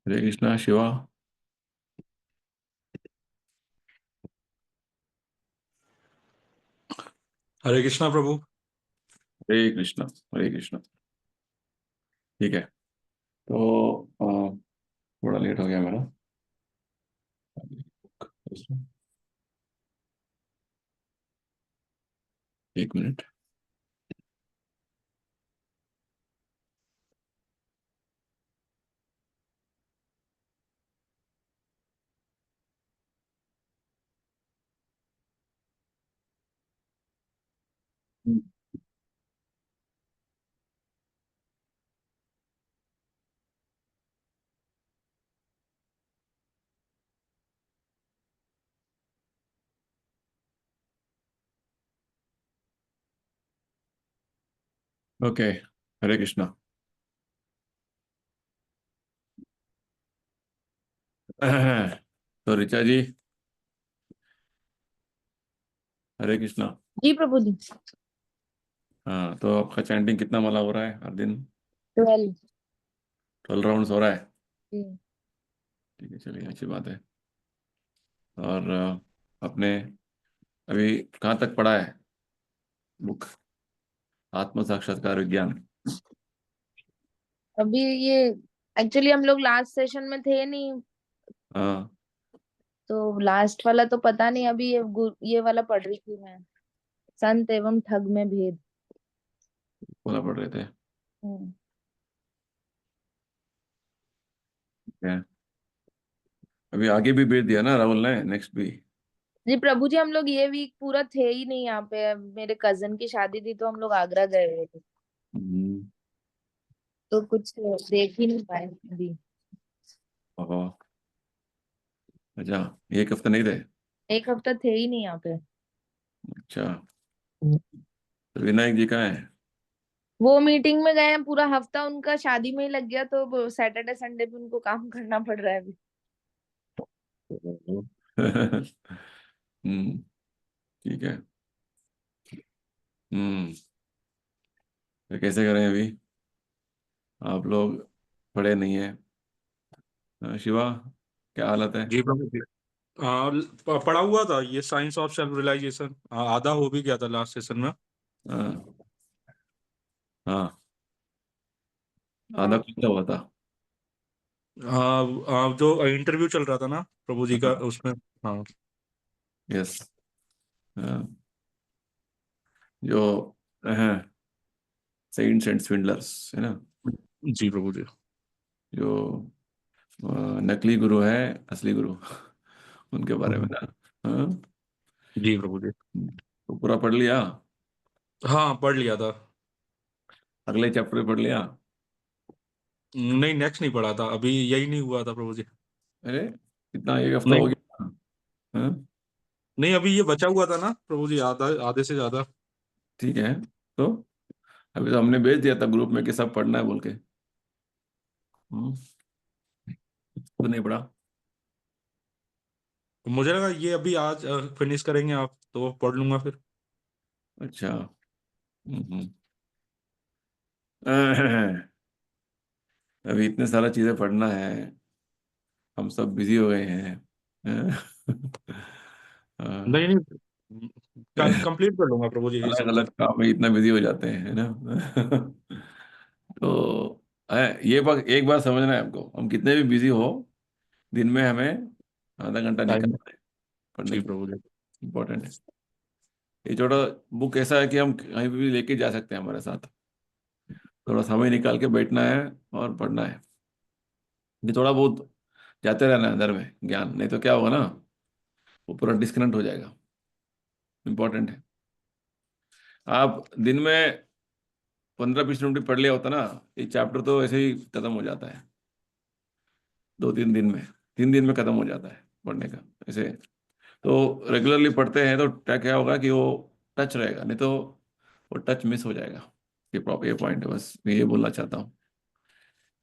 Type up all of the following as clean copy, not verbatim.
हरे कृष्णा शिवा। हरे कृष्णा प्रभु। हरे कृष्णा। हरे कृष्णा। ठीक है। तो थोड़ा लेट हो गया मेरा। एक मिनट। ओके। हरे कृष्णा। तो ऋचा जी। हरे कृष्णा। जी प्रभु जी। हाँ, तो आपका चैंटिंग कितना माला हो रहा है हर दिन? 12। 12 राउंड्स हो रहा है। जी। ठीक है, चलिए, अच्छी बात है। और आपने अभी कहाँ तक पढ़ा है बुक? आत्म साक्षात्कार विज्ञान। अभी ये एक्चुअली हम लोग लास्ट सेशन में थे नहीं, हाँ। तो लास्ट वाला तो पता नहीं। अभी ये वाला पढ़ रही थी मैं, संत एवं ठग में भेद। बोला पढ़ रहे थे। हम्म। ठीक है। अभी आगे भी भेज दिया ना राहुल ने, नेक्स्ट भी। जी प्रभु जी, हम लोग ये वीक पूरा थे ही नहीं यहाँ पे। मेरे कजन की शादी थी तो हम लोग आगरा गए हुए थे, हम्म। तो कुछ देख ही नहीं पाए अभी। ओहो। अच्छा, एक हफ्ता नहीं थे? एक हफ्ता थे ही नहीं यहाँ पे। अच्छा। तो विनायक जी कहाँ है? वो मीटिंग में गए हैं, पूरा हफ्ता उनका शादी में ही लग गया, तो सैटरडे संडे पे उनको काम करना पड़ रहा है अभी। हम्म। ठीक है। हम्म। तो कैसे करें अभी? आप लोग पढ़े नहीं है। शिवा, क्या हालत है? जी प्रभु जी। पढ़ा हुआ था ये साइंस ऑफ सेल्फ रियलाइजेशन, आधा हो भी गया था लास्ट सेशन में। हाँ। हाँ। आधा हाँ। कुछ हुआ था। जो इंटरव्यू चल रहा था ना प्रभु जी का हाँ। उसमें। हाँ। यस। हाँ, जो सेंट्स एंड स्विंडलर्स है ना, जी प्रभु जी। जो नकली गुरु है, असली गुरु, उनके बारे में ना। हाँ। जी प्रभु जी। तो पूरा पढ़ लिया? हाँ पढ़ लिया था। अगले चैप्टर पढ़ लिया? नहीं नेक्स्ट नहीं पढ़ा था, अभी यही नहीं हुआ था प्रभु जी। अरे, कितना, एक हफ्ता हो नहीं गया। हाँ। नहीं, अभी ये बचा हुआ था ना प्रभु जी, आधा आधे से ज्यादा। ठीक है। तो अभी तो हमने भेज दिया था ग्रुप में कि सब पढ़ना है बोल के। हम्म। तो नहीं पढ़ा? मुझे लगा ये अभी आज फिनिश करेंगे आप तो पढ़ लूंगा फिर। अच्छा। हम्म। अभी इतने सारा चीजें पढ़ना है, हम सब बिजी हो गए हैं। नहीं नहीं, कल कंप्लीट कर लूंगा प्रभु जी, ये अलग सब तो। अलग काम में इतना बिजी हो जाते हैं, है ना। तो ये बात, एक बात समझना है आपको, हम कितने भी बिजी हो, दिन में हमें आधा घंटा टाइम। निकालना है पढ़ने जी के प्रभु जी। लिए। इम्पोर्टेंट है। ये छोटा बुक ऐसा है कि हम कहीं भी लेके जा सकते हैं हमारे साथ। थोड़ा समय निकाल के बैठना है और पढ़ना है। ये थोड़ा बहुत जाते रहना है अंदर में ज्ञान, नहीं तो क्या होगा ना, वो पूरा डिस्कनेक्ट हो जाएगा। इम्पोर्टेंट है। आप दिन में 15-20 मिनट भी पढ़ लिया होता ना, ये चैप्टर तो ऐसे ही खत्म हो जाता है। 2-3 दिन में, 3 दिन में खत्म हो जाता है पढ़ने का ऐसे। तो रेगुलरली पढ़ते हैं तो क्या क्या होगा कि वो टच रहेगा, नहीं तो वो टच मिस हो जाएगा। ये प्रॉपर ये पॉइंट है, बस मैं ये बोलना चाहता हूँ।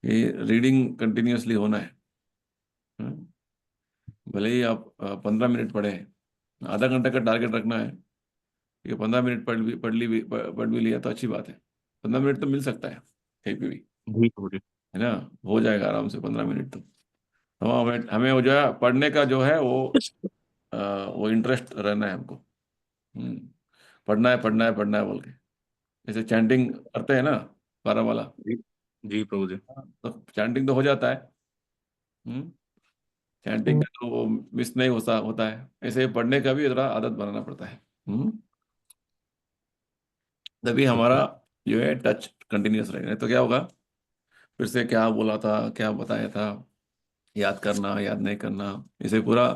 ये रीडिंग कंटिन्यूअसली होना है। हम्म। भले ही आप 15 मिनट पढ़ें, आधा घंटा का टारगेट रखना है। ठीक है, 15 मिनट पढ़ भी लिया तो अच्छी बात है। 15 मिनट तो मिल सकता है कहीं पे भी, जी प्रभु जी। है ना। हो जाएगा आराम से 15 मिनट तो। तो हमें हमें वो जो है पढ़ने का जो है वो इंटरेस्ट रहना है हमको। पढ़ना है पढ़ना है पढ़ना है बोल के, जैसे चैंटिंग करते हैं ना 12 माला, जी जी प्रभु जी। तो चैंटिंग तो हो जाता है। हम्म चैंटिंग का तो वो मिस नहीं होता होता है, ऐसे पढ़ने का भी थोड़ा आदत बनाना पड़ता है। हम्म तभी हमारा जो है टच कंटिन्यूअस रहेगा, नहीं तो क्या होगा, फिर से क्या बोला था क्या बताया था, याद करना याद नहीं करना, इसे पूरा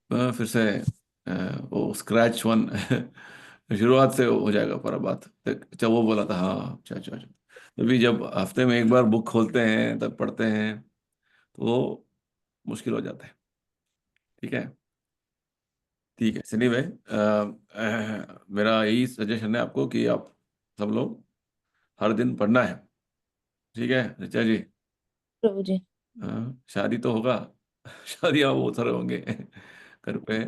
फिर से वो स्क्रैच वन शुरुआत से हो जाएगा पूरा बात। अच्छा वो बोला था, हाँ अच्छा अच्छा अच्छा। तभी जब हफ्ते में एक बार बुक खोलते हैं तब पढ़ते हैं तो वो मुश्किल हो जाता है। ठीक है, ठीक है सनी भाई, मेरा यही सजेशन है आपको कि आप सब लोग हर दिन पढ़ना है। ठीक है ऋचा जी। प्रभु जी। शादी तो होगा शादियाँ बहुत सारे होंगे घर पे,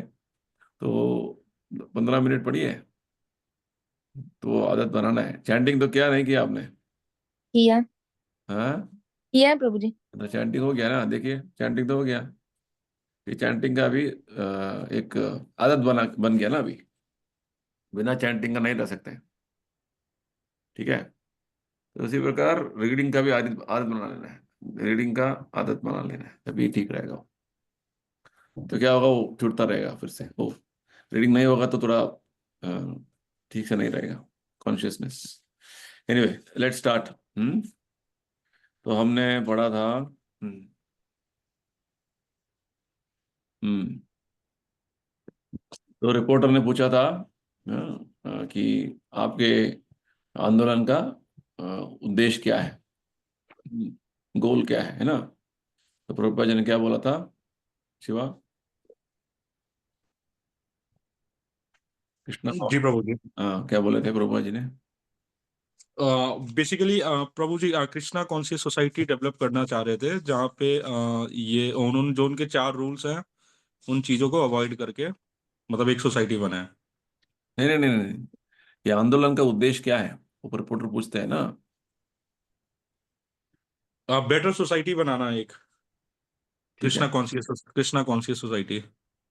तो 15 मिनट पढ़िए, तो आदत बनाना है। चैंटिंग तो क्या नहीं किया आपने? किया। हाँ, किया है प्रभु जी। तो चैंटिंग हो गया ना, देखिए चैंटिंग तो हो गया। ये चैंटिंग का अभी एक आदत बन गया ना अभी, बिना चैंटिंग का नहीं रह सकते। ठीक है, तो उसी प्रकार रीडिंग का भी आदत आदत बना लेना है, रीडिंग का आदत बना लेना है, तभी ठीक रहेगा। तो क्या होगा, वो छूटता रहेगा फिर से वो, रीडिंग नहीं होगा तो थोड़ा ठीक से नहीं रहेगा कॉन्शियसनेस। Anyway let's start. तो हमने पढ़ा था। हम्म तो रिपोर्टर ने पूछा था कि आपके आंदोलन का उद्देश्य क्या है, गोल क्या है ना? तो प्रभुपाद जी ने क्या बोला था, शिवा, कृष्णा जी प्रभु जी। क्या बोले थे प्रभुपाद जी ने? बेसिकली प्रभु जी कृष्णा कॉन्शियस सोसाइटी डेवलप करना चाह रहे थे, जहाँ पे ये उन्होंने जो उनके 4 रूल्स हैं उन चीजों को अवॉइड करके मतलब एक सोसाइटी बनाए। नहीं नहीं नहीं नहीं, ये आंदोलन का उद्देश्य क्या है, ऊपर रिपोर्टर पूछते हैं ना। बेटर सोसाइटी बनाना एक ठीक है, कृष्णा कॉन्शियस सोसाइटी।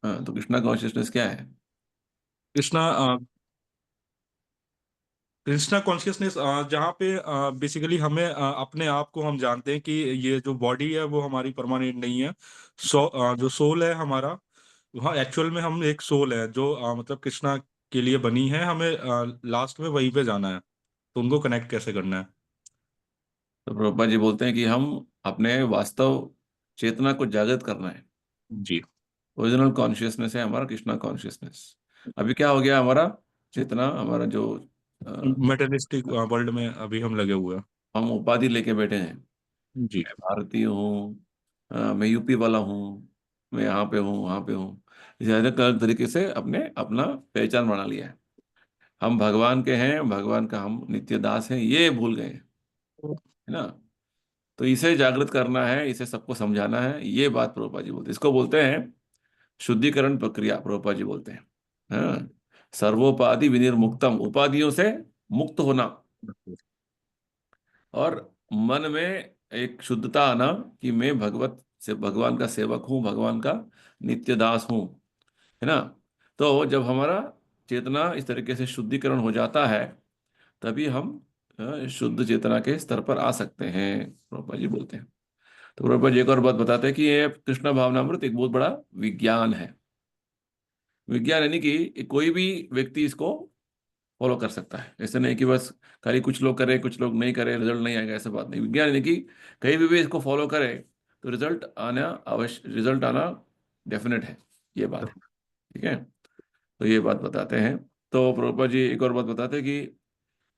हाँ तो कृष्णा कॉन्शियसनेस क्या है? कृष्णा कृष्णा कॉन्शियसनेस जहाँ पे बेसिकली हमें अपने आप को हम जानते हैं कि ये जो बॉडी है वो हमारी परमानेंट नहीं है। जो सोल है हमारा, वहाँ एक्चुअल में हम एक सोल है जो मतलब कृष्णा के लिए बनी है। हमें लास्ट में वहीं पे जाना है, तो उनको कनेक्ट कैसे करना है। तो प्रभुपाद जी बोलते हैं कि हम अपने वास्तव चेतना को जागृत करना है। जी। ओरिजिनल कॉन्शियसनेस है हमारा कृष्णा कॉन्शियसनेस। अभी क्या हो गया हमारा, चेतना हमारा जो अ, मेटेरियलिस्टिक वर्ल्ड में अभी हम लगे हुए हैं। हम उपाधि लेके बैठे हैं। जी। मैं भारतीय हूँ, मैं यूपी वाला हूँ, मैं यहाँ पे हूँ वहाँ पे हूँ, इसे अलग अलग तरीके से अपने अपना पहचान बना लिया है। हम भगवान के हैं, भगवान का हम नित्य दास हैं, ये भूल गए हैं, है ना? तो इसे जागृत करना है, इसे सबको समझाना है, ये बात प्रभुपाद जी बोलते हैं। इसको बोलते हैं शुद्धिकरण प्रक्रिया, प्रभुपाद जी बोलते हैं। हाँ, सर्वोपाधि विनिर्मुक्तम, उपाधियों से मुक्त होना, और मन में एक शुद्धता आना कि मैं भगवत से भगवान का सेवक हूँ, भगवान का नित्य दास हूँ, है ना? तो जब हमारा चेतना इस तरीके से शुद्धिकरण हो जाता है, तभी हम शुद्ध चेतना के स्तर पर आ सकते हैं, प्रभुपाद जी बोलते हैं। तो प्रभुपाद जी एक और बात बताते हैं कि ये कृष्ण भावनामृत एक बहुत बड़ा विज्ञान है। विज्ञान यानी कि कोई भी व्यक्ति इसको फॉलो कर सकता है, ऐसे नहीं कि बस खाली कुछ लोग करें कुछ लोग नहीं करें रिजल्ट नहीं आएगा, ऐसा बात नहीं। विज्ञान यानी कि कहीं भी इसको फॉलो करें तो रिजल्ट आना डेफिनेट है, ये बात है। ठीक है, तो ये बात बताते हैं। तो प्रभुपाद जी एक और बात बताते हैं कि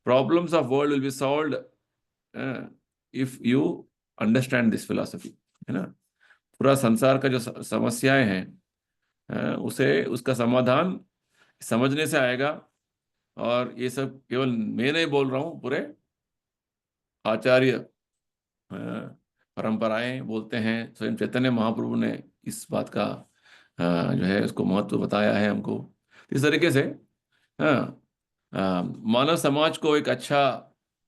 problems of world will be solved if you understand this philosophy, है ना? पूरा संसार का जो समस्याएं हैं, उसे उसका समाधान समझने से आएगा। और ये सब केवल मैं नहीं बोल रहा हूँ, पूरे आचार्य परंपराएं बोलते हैं, स्वयं चैतन्य महाप्रभु ने इस बात का जो है उसको महत्व बताया है हमको। इस तरीके से हाँ, मानव समाज को एक अच्छा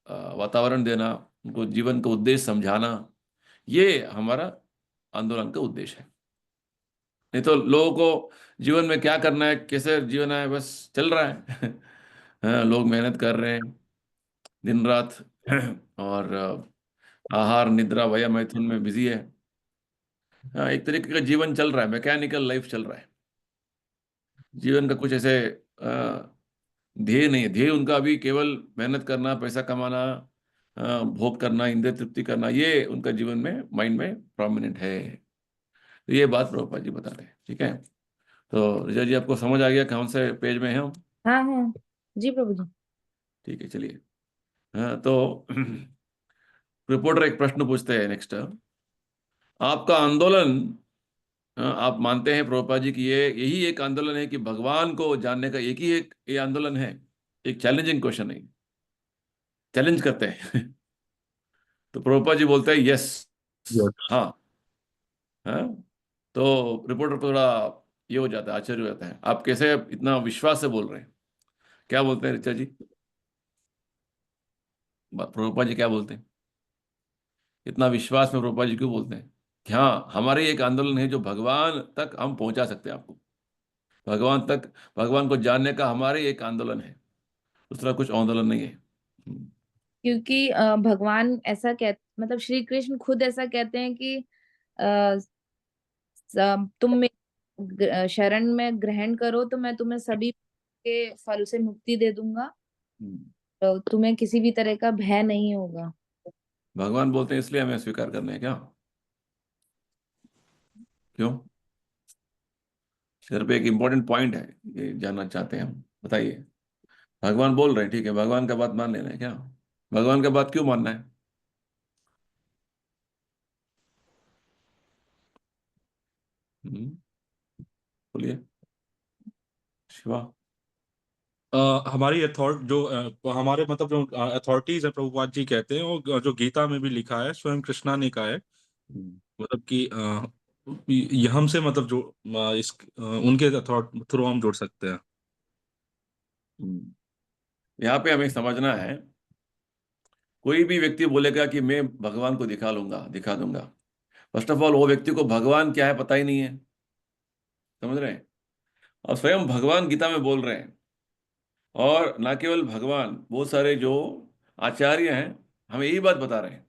वातावरण देना, उनको जीवन का उद्देश्य समझाना, ये हमारा आंदोलन का उद्देश्य है। नहीं तो लोगों को जीवन में क्या करना है, कैसे जीवन है, बस चल रहा है। हाँ, लोग मेहनत कर रहे हैं दिन रात, और आहार निद्रा भया मैथुन में बिजी है। हाँ, एक तरीके का जीवन चल रहा है, मैकेनिकल लाइफ चल रहा है। जीवन का कुछ ऐसे ध्येय नहीं है। ध्येय उनका अभी केवल मेहनत करना, पैसा कमाना, भोग करना, इंद्रिय तृप्ति करना, ये उनका जीवन में, माइंड में प्रोमिनेंट है। तो ये बात प्रभुपाद जी बताते हैं। ठीक है, तो रिजा जी आपको समझ आ गया कौन से पेज में है हम? हाँ हाँ जी प्रभु जी। ठीक है, चलिए। हाँ, तो रिपोर्टर एक प्रश्न पूछते हैं नेक्स्ट। आपका आंदोलन, आप मानते हैं प्रभुपाद जी कि ये यही एक आंदोलन है कि भगवान को जानने का एक ही एक ये आंदोलन है? एक चैलेंजिंग क्वेश्चन है, चैलेंज करते हैं। तो प्रभुपाद जी बोलते हैं यस, Yes. हाँ। हाँ, तो रिपोर्टर को थोड़ा ये हो जाता है, आश्चर्य हो जाता है, आप कैसे इतना विश्वास से बोल रहे हैं? क्या बोलते हैं ऋचा जी? प्रभुपाद जी क्या बोलते हैं? इतना विश्वास में प्रभुपाद जी क्यों बोलते हैं कि हाँ, हमारे एक आंदोलन है जो भगवान तक हम पहुंचा सकते हैं आपको, भगवान तक, भगवान को जानने का हमारे एक आंदोलन है, दूसरा कुछ आंदोलन नहीं है। क्योंकि भगवान ऐसा कह मतलब श्री कृष्ण खुद ऐसा कहते हैं कि अ, तुम मेरे शरण में ग्रहण करो तो मैं तुम्हें सभी के फल से मुक्ति दे दूंगा, हम्म। तो तुम्हें किसी भी तरह का भय नहीं होगा। भगवान बोलते हैं इसलिए हमें स्वीकार करना है क्या? क्यों? सिर पे एक इंपॉर्टेंट पॉइंट है, ये जानना चाहते हैं हम, बताइए। भगवान बोल रहे हैं, ठीक है, भगवान का बात मान लेना है क्या? भगवान का बात क्यों मानना है? हम्म, बोलिए शिवा। हमारी हमारे मतलब जो अथॉरिटीज है, प्रभुपाद जी कहते हैं, वो जो गीता में भी लिखा है, स्वयं कृष्णा ने कहा है, हम्म, मतलब कि ये हमसे मतलब जो उनके थ्रू हम जुड़ सकते हैं। हम्म। यहाँ पे हमें समझना है, कोई भी व्यक्ति बोलेगा कि मैं भगवान को दिखा लूंगा, दिखा दूंगा, फर्स्ट ऑफ ऑल वो व्यक्ति को भगवान क्या है पता ही नहीं है। समझ रहे हैं? और स्वयं भगवान गीता में बोल रहे हैं, और ना केवल भगवान, बहुत सारे जो आचार्य हैं हमें यही बात बता रहे हैं।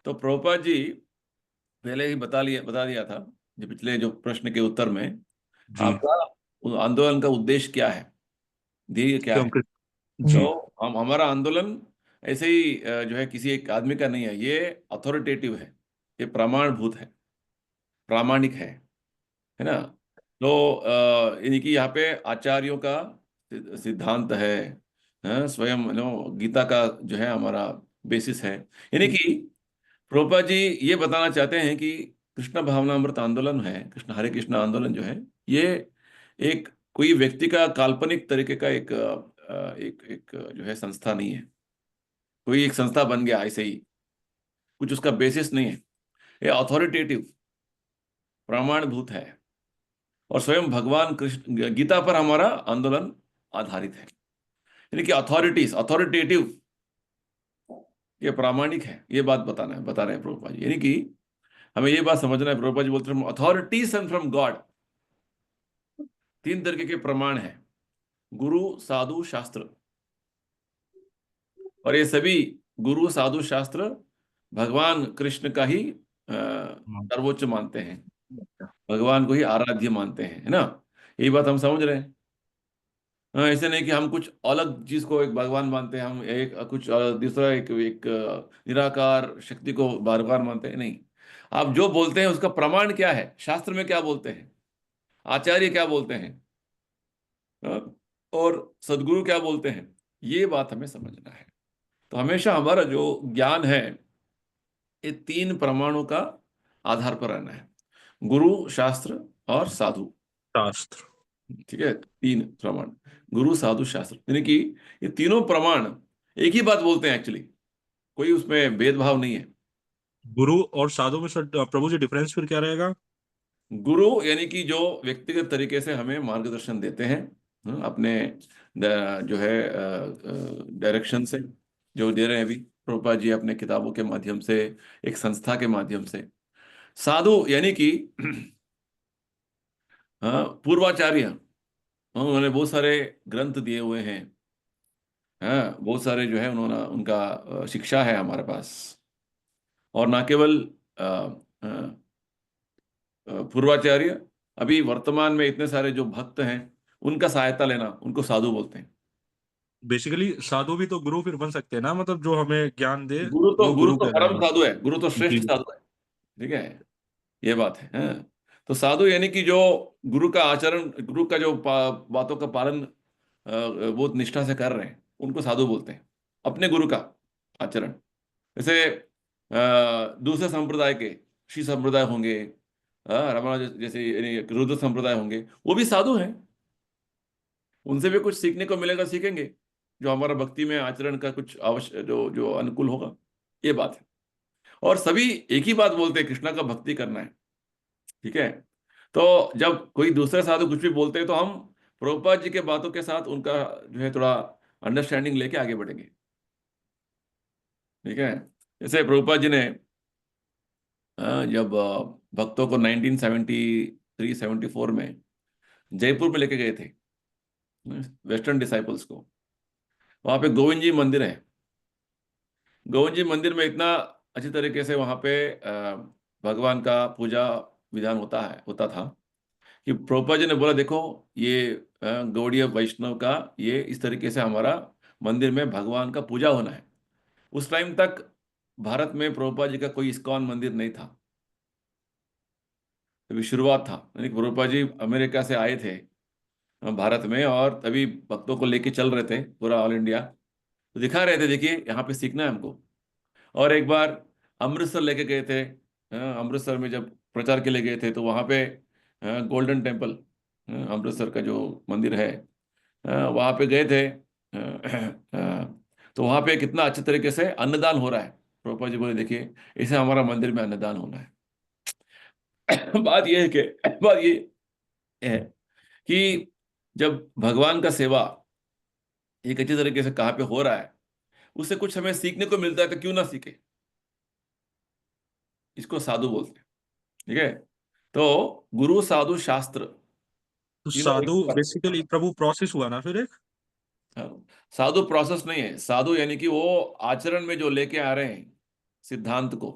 तो प्रभुपाद जी पहले ही बता दिया था, जो पिछले जो प्रश्न के उत्तर में, जी। आपका आंदोलन का उद्देश्य क्या है, ध्येय क्या स्वयं है। कृष्ण तो जी। हम, हमारा आंदोलन ऐसे ही जो है किसी एक आदमी का नहीं है, ये अथॉरिटेटिव है, ये प्रमाणभूत है, प्रामाणिक है ना। तो यानी कि यहाँ पे आचार्यों का सिद्धांत है, हाँ, स्वयं गीता का जो है हमारा बेसिस है। यानी कि प्रभुपाद जी ये बताना चाहते हैं कि कृष्ण भावनामृत आंदोलन है, कृष्ण हरे कृष्ण आंदोलन जो है, ये एक कोई व्यक्ति का काल्पनिक तरीके का एक एक एक जो है संस्था नहीं है, कोई एक संस्था बन गया ऐसे ही, कुछ उसका बेसिस नहीं है। ये अथॉरिटेटिव, प्रमाणभूत है, और स्वयं भगवान कृष्ण गीता पर हमारा आंदोलन आधारित है। यानी कि अथॉरिटीज, अथॉरिटेटिव, ये प्रामाणिक है, ये बात बताना है, बता रहे हैं प्रभुपाद जी। यानी कि हमें ये बात समझना है, प्रभुपाद जी बोलते हैं अथॉरिटीज एंड फ्रॉम गॉड, तीन तरीके के प्रमाण हैं, गुरु साधु शास्त्र। और ये सभी गुरु साधु शास्त्र भगवान कृष्ण का ही सर्वोच्च मानते हैं, भगवान को ही आराध्य मानते हैं, है ना। यही बात हम समझ रहे हैं। हाँ, ऐसे नहीं कि हम कुछ अलग चीज को एक भगवान मानते हैं, हम एक कुछ दूसरा एक एक निराकार शक्ति को बार बार मानते हैं, नहीं। आप जो बोलते हैं उसका प्रमाण क्या है, शास्त्र में क्या बोलते हैं, आचार्य क्या बोलते हैं, हाँ, और सदगुरु क्या बोलते हैं, ये बात हमें समझना है। तो हमेशा हमारा जो ज्ञान है, ये तीन प्रमाणों का आधार पर रहना है, गुरु शास्त्र और साधु। शास्त्र। ठीक है, तीन प्रमाण, गुरु साधु शास्त्र, यानी कि ये तीनों प्रमाण एक ही बात बोलते हैं एक्चुअली, कोई उसमें भेदभाव नहीं है। गुरु और साधु में सर प्रभु जी डिफरेंस फिर क्या रहेगा? गुरु यानी कि जो व्यक्तिगत तरीके से हमें मार्गदर्शन देते हैं, अपने जो है डायरेक्शन से, जो दे रहे हैं अभी प्रभुपाद जी अपने किताबों के माध्यम से, एक संस्था के माध्यम से। साधु यानी कि हाँ, पूर्वाचार्य। उन्होंने बहुत सारे ग्रंथ दिए हुए हैं। हाँ, बहुत सारे जो है उन्होंने उनका शिक्षा है हमारे पास। और ना केवल अ, अ, पूर्वाचार्य, अभी वर्तमान में इतने सारे जो भक्त हैं उनका सहायता लेना, उनको साधु बोलते हैं। बेसिकली साधु भी तो गुरु फिर बन सकते हैं ना, मतलब जो हमें ज्ञान दे वो गुरु गुरु तो परम कहलाएंगे। साधु है, गुरु तो श्रेष्ठ जी। साधु है। ठीक है, ये बात है। हाँ। तो साधु यानी कि जो गुरु का आचरण, गुरु का जो बातों का पालन बहुत निष्ठा से कर रहे हैं, उनको साधु बोलते हैं। अपने गुरु का आचरण, जैसे दूसरे संप्रदाय के श्री संप्रदाय होंगे, रमणा जैसे यानी रुद्र संप्रदाय होंगे, वो भी साधु हैं। उनसे भी कुछ सीखने को मिलेगा, सीखेंगे जो हमारा भक्ति में आचरण का कुछ अवश्य जो जो अनुकूल होगा। ये बात है। और सभी एक ही बात बोलते हैं, कृष्णा का भक्ति करना है। ठीक है। तो जब कोई दूसरे साधु कुछ भी बोलते हैं तो हम प्रभुपाद जी के बातों के साथ उनका जो है थोड़ा अंडरस्टैंडिंग लेके आगे बढ़ेंगे। ठीक है। जैसे प्रभुपाद जी ने जब भक्तों को 1973-74 में जयपुर में लेके गए थे, वेस्टर्न डिसाइपल्स को, वहां पे गोविंद जी मंदिर है। गोविंद जी मंदिर में इतना अच्छी तरीके से वहां पे भगवान का पूजा विधान होता था कि प्रभुपाद जी ने बोला, देखो ये गौड़ीय वैष्णव का ये इस तरीके से हमारा मंदिर में भगवान का पूजा होना है। उस टाइम तक भारत में प्रभुपाद जी का कोई इस्कॉन मंदिर नहीं था। तभी शुरुआत था, यानी कि प्रभुपाद जी अमेरिका से आए थे भारत में, और तभी भक्तों को लेके चल रहे थे पूरा ऑल इंडिया। तो दिखा रहे थे, देखिए यहाँ पे सीखना है हमको। और एक बार अमृतसर लेके गए थे। अमृतसर में जब प्रचार के लिए गए थे तो वहाँ पे गोल्डन टेम्पल, अमृतसर का जो मंदिर है, वहाँ पे गए थे। तो वहाँ पे कितना अच्छे तरीके से अन्नदान हो रहा है। प्रभुपाद जी बोले, देखिए इसे हमारा मंदिर में अन्नदान होना है। बात यह है कि बात ये है कि जब भगवान का सेवा एक अच्छी तरीके से कहाँ पे हो रहा है, उससे कुछ हमें सीखने को मिलता है, तो क्यों ना सीखे। इसको साधु बोलते हैं। ठीक है। तो गुरु साधु शास्त्र तो तीनों एक साधु ही बात है। बेसिकली प्रभु प्रोसेस हुआ ना फिर एक। हाँ, साधु प्रोसेस नहीं है। साधु यानी कि वो आचरण में जो लेके आ रहे हैं सिद्धांत को।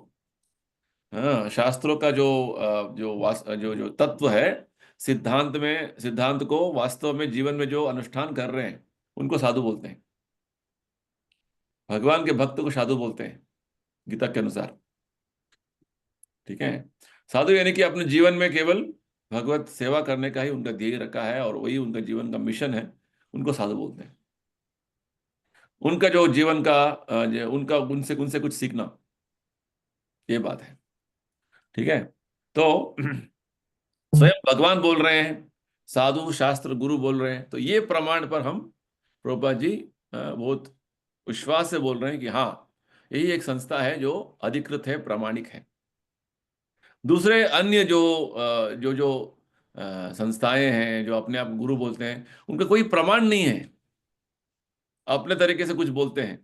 हाँ, शास्त्रों का जो जो जो तत्व है, सिद्धांत को वास्तव में जीवन में जो अनुष्ठान कर रहे हैं, उनको साधु बोलते हैं। भगवान के भक्त को साधु बोलते हैं गीता के अनुसार। ठीक है। साधु यानी कि अपने जीवन में केवल भगवत सेवा करने का ही उनका ध्येय रखा है, और वही उनका जीवन का मिशन है, उनको साधु बोलते हैं। उनका जो जीवन का उनका उनसे उनसे कुछ सीखना, ये बात है। ठीक है। तो स्वयं भगवान बोल रहे हैं, साधु शास्त्र गुरु बोल रहे हैं, तो ये प्रमाण पर हम प्रभुपाद जी बहुत विश्वास से बोल रहे हैं कि हाँ, यही एक संस्था है जो अधिकृत है, प्रामाणिक है। दूसरे अन्य जो जो जो संस्थाएं हैं जो अपने आप गुरु बोलते हैं, उनका कोई प्रमाण नहीं है, अपने तरीके से कुछ बोलते हैं।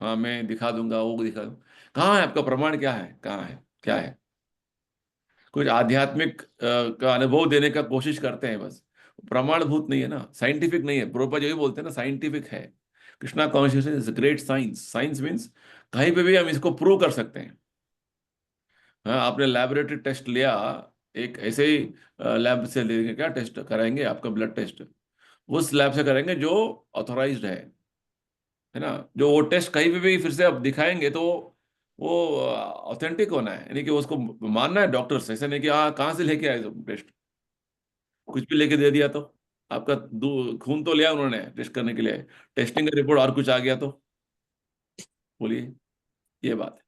हाँ, मैं दिखा दूंगा, वो दिखा दूंगा। कहाँ है आपका प्रमाण, क्या है, कहाँ है, क्या है। कुछ आध्यात्मिक का अनुभव देने का कोशिश करते हैं बस, प्रमाणभूत नहीं है ना, साइंटिफिक नहीं है। प्रोपा जो ही बोलते हैं ना, साइंटिफिक है। Krishna consciousness is great science. Science means कहीं पे भी हम इसको प्रूव कर सकते हैं। हाँ, आपने लैबोरेटरी टेस्ट लिया, एक ऐसे ही लैब से लेंगे, क्या टेस्ट कराएंगे, आपका ब्लड टेस्ट उस लैब से करेंगे जो ऑथोराइज्ड है ना। जो वो टेस्ट कहीं पे भी फिर से आप दिखाएंगे तो वो ऑथेंटिक होना है, यानी कि उसको मानना है डॉक्टर्स। ऐसे नहीं कि हाँ कहाँ से लेके आए टेस्ट, कुछ भी लेके दे दिया तो। आपका खून तो लिया उन्होंने टेस्ट करने के लिए, टेस्टिंग का रिपोर्ट और कुछ आ गया तो बोलिए। ये बात है।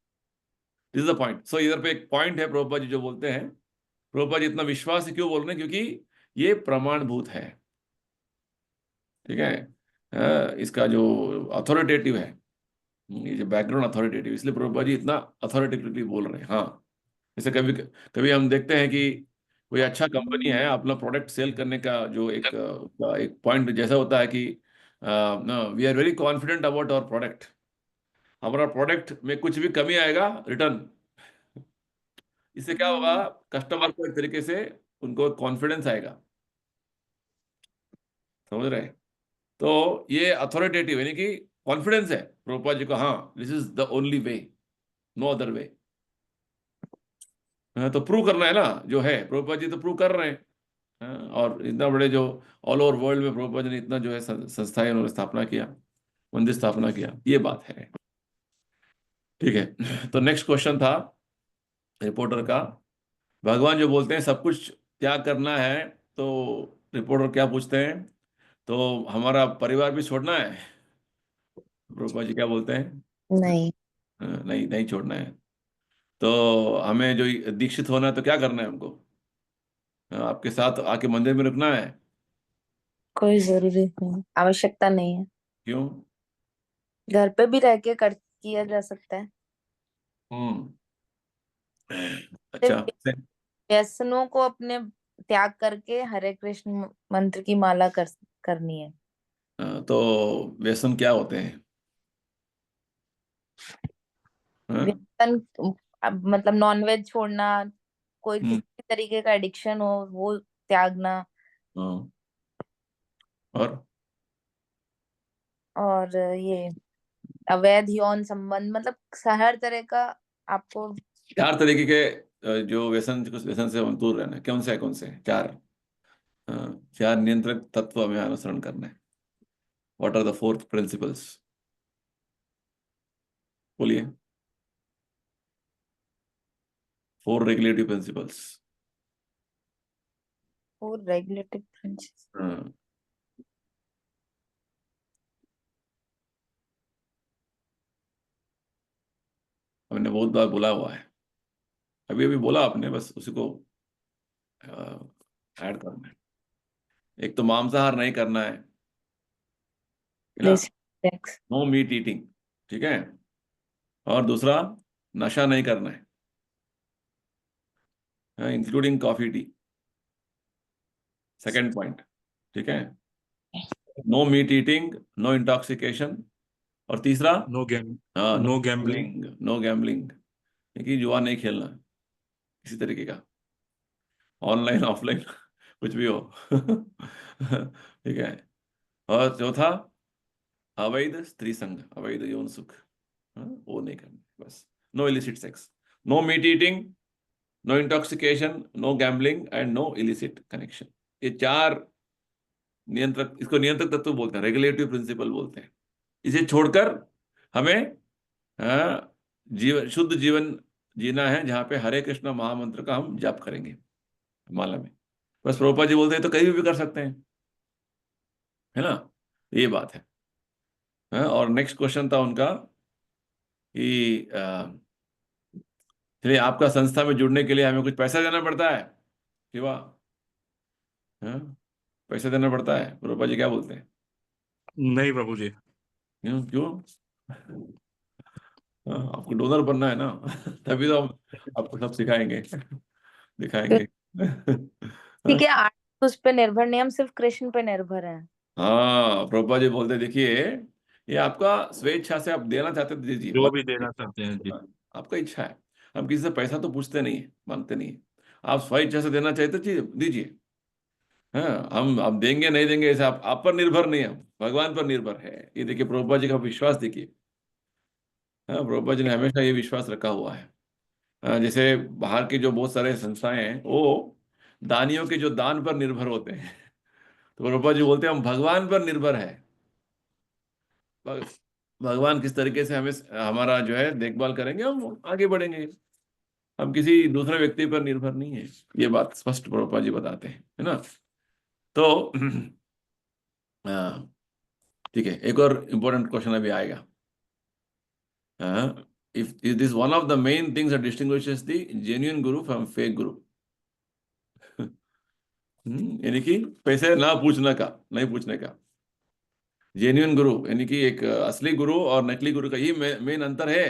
This is the point. So इधर पे एक पॉइंट है, प्रभुपाद जी जो बोलते हैं। प्रभुपाद जी इतना विश्वास से क्यों बोल रहे हैं, क्योंकि ये प्रमाणभूत है। ठीक है। इसका जो अथॉरिटेटिव है, ये जो बैकग्राउंड अथॉरिटेटिव, इसलिए प्रभुपाद जी इतना अथॉरिटेटिवली बोल रहे हैं। हाँ, जैसे कभी कभी हम देखते हैं कि कोई अच्छा कंपनी है, अपना प्रोडक्ट सेल करने का जो एक पॉइंट जैसा होता है कि we are very confident about our product. हमारा प्रोडक्ट में कुछ भी कमी आएगा, रिटर्न। इससे क्या होगा, कस्टमर को एक तरीके से उनको कॉन्फिडेंस आएगा, समझ रहे हैं? तो ये अथॉरिटेटिव यानी कि कॉन्फिडेंस है प्रभुपाद जी को, हाँ this is the only way, no other way. तो प्रूव करना है ना, जो है प्रभुपाद जी तो प्रूव कर रहे हैं। और इतना बड़े जो ऑल ओवर वर्ल्ड में प्रभुपाद जी ने इतना जो है संस्थाएं उन्होंने स्थापना किया, मंदिर स्थापना किया, ये बात है। ठीक है, तो नेक्स्ट क्वेश्चन था रिपोर्टर का, भगवान जो बोलते हैं सब कुछ त्याग करना है, तो रिपोर्टर क्या पूछते हैं, तो हमारा परिवार भी छोड़ना है? प्रभुपाद जी क्या बोलते हैं? नहीं। नहीं, नहीं छोड़ना है। तो हमें जो दीक्षित होना है तो क्या करना है हमको? आपके साथ आके मंदिर में रुकना है? कोई जरूरी नहीं, आवश्यकता नहीं है। क्यों? घर पे भी रह के कर किया जा सकता है। हम्म। अच्छा। सिर्फ व्यसनों को अपने त्याग करके हरे कृष्ण मंत्र की माला करनी है। तो व्यसन क्या होते हैं? हाँ? व्यसन अब मतलब नॉनवेज छोड़ना, कोई किसी हम्म। भी तरीके का एडिक्शन हो वो त्यागना, हाँ, और और ये अवैध यौन संबंध, मतलब हर तरह का आपको। चार तरीके के जो व्यसन, कुछ व्यसन से हम दूर रहना है, कौन से हैं? चार, चार नियंत्रक तत्व हमें अनुसरण करना है। What are the fourth principles? बोलिए। Four regulative principles. और रेगुलेटेड प्रिंसिपल। हाँ, हमने बहुत बार बोला हुआ है, अभी अभी बोला आपने, बस उसी को ऐड करना है। एक तो मांसाहार नहीं करना है ना, सेक्स। नो मीट ईटिंग, ठीक है। और दूसरा, नशा नहीं करना है, including coffee tea, second point, ठीक है। No meat eating, no intoxication, और तीसरा, नो गेम हाँ, no no gambling. Gambling, no gambling, कि जुआ नहीं खेलना किसी तरीके का, ऑनलाइन ऑफलाइन कुछ भी हो ठीक है। और चौथा, अवैध स्त्री संग, अवैध यौन सुख, वो नहीं करना बस। No illicit sex, no meat eating, no intoxication, no gambling and no illicit connection. ये चार नियंत्रक, इसको नियंत्रक तत्व बोलते हैं, रेगुलेटिव प्रिंसिपल बोलते हैं। इसे छोड़कर हमें जीवन, शुद्ध जीवन जीना है, जहाँ पे हरे कृष्ण महामंत्र का हम जाप करेंगे माला में। बस प्रभुपाद जी बोलते हैं तो कहीं भी कर सकते हैं, है ना, ये बात है। और नेक्स्ट क्वेश्चन था उनका कि चलिए, आपका संस्था में जुड़ने के लिए हमें कुछ पैसा देना पड़ता है कि वाह? हाँ, पैसा देना पड़ता है? प्रभुपाद जी क्या बोलते हैं? नहीं प्रभु जी। क्यों क्यों? आपको डोनर बनना है ना तभी तो हम आपको सब सिखाएंगे, दिखाएंगे ठीक है, आर्ट उस पे निर्भर नहीं, हम सिर्फ कृष्ण पे निर्भर हैं। हाँ, प्रभुपाद जी बोलते हैं, देखिए ये आपका स्वेच्छा से आप देना चाहते तो दीजिए, जो मत भी दीजिए। देना चाहते हैं जी। हाँ, आपका इच्छा है, हम किसी से पैसा तो पूछते नहीं है, मांगते नहीं है। आप स्व इच्छा से देना चाहते दीजिए। हाँ, हम आप देंगे नहीं देंगे ऐसे आप पर निर्भर नहीं है, भगवान पर निर्भर है। ये देखिए प्रभुपाद जी का विश्वास देखिए। हाँ, प्रभुपाद जी ने हमेशा ये विश्वास रखा हुआ है। जैसे बाहर की जो बहुत सारे संस्थाएं हैं, वो दानियों के जो दान पर निर्भर होते हैं तो प्रभुपाद जी बोलते हैं हम भगवान पर निर्भर है। भग- भगवान किस तरीके से हमें, हमारा जो है देखभाल करेंगे, हम आगे बढ़ेंगे। हम किसी दूसरे व्यक्ति पर निर्भर नहीं है, ये बात स्पष्ट प्रभुपाद जी बताते हैं, है ना। तो हाँ, ठीक है, एक और इम्पोर्टेंट क्वेश्चन अभी आएगा। If this one of the main things that distinguishes the genuine Guru from fake गुरु, यानी कि पैसे ना पूछने का, नहीं पूछने का। जेन्युइन गुरु यानी कि एक असली गुरु और नकली गुरु का ये मेन अंतर है।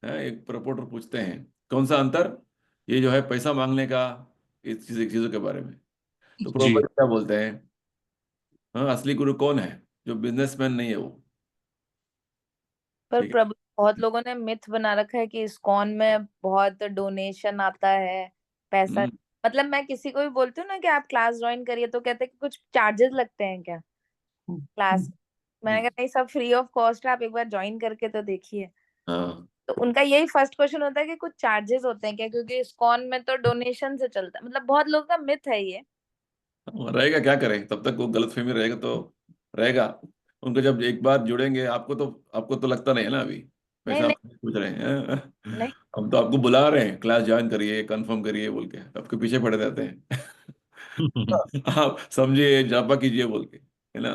एक रिपोर्टर पूछते हैं कौन सा अंतर, ये जो है पैसा मांगने का, इस चीजों के बारे में। तो जी। प्रोफेसर क्या बोलते हैं, हाँ, असली गुरु कौन है? जो बिजनेसमैन नहीं है वो, पर ठीक है। प्रभु, बहुत लोगों ने मिथ बना रखा है कि इस्कॉन में बहुत डोनेशन आता है, पैसा। हम्म, मतलब मैं किसी को भी बोलती हूँ ना कि आप क्लास ज्वाइन करिए, तो कहते हैं कि कुछ चार्जेस लगते हैं क्या क्लास। मैंने हम्म, कहा नहीं, सब फ्री ऑफ कॉस्ट है, आप एक बार ज्वाइन करके तो देखिए। हाँ। तो उनका यही फर्स्ट क्वेश्चन होता है कि कुछ चार्जेस होते हैं क्या, क्योंकि इस्कॉन में तो डोनेशन से चलता है। मतलब बहुत लोगों का मिथ है ये। रहेगा, क्या करें, तब तक वो गलतफहमी रहेगा तो रहेगा। उनको जब एक बार जुड़ेंगे, आपको तो लगता नहीं है ना अभी, नहीं पैसा नहीं आप पूछ रहे हैं। नहीं। हम तो आपको बुला रहे हैं, क्लास ज्वाइन करिए, कंफर्म करिए बोल के, आपके पीछे पड़े रहते हैं। आप समझिए, जापा कीजिए बोल के, है ना।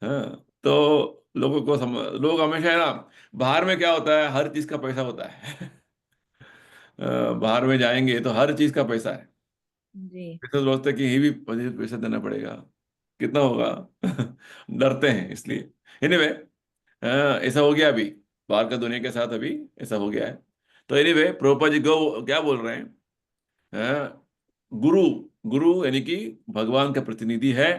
हाँ, तो लोग हमेशा, है ना, बाहर में क्या होता है, हर चीज का पैसा होता है। बाहर में जाएंगे तो हर चीज का पैसा है। जी। पैसा सोचते हैं कि ये भी मुझे पैसा देना पड़ेगा, कितना होगा। डरते हैं इसलिए। एनीवे, ऐसा हो गया अभी, बाहर का दुनिया के साथ अभी ऐसा हो गया है। तो एनीवे, प्रभुपाद जी को क्या बोल रहे हैं, गुरु, गुरु यानी कि भगवान का प्रतिनिधि है।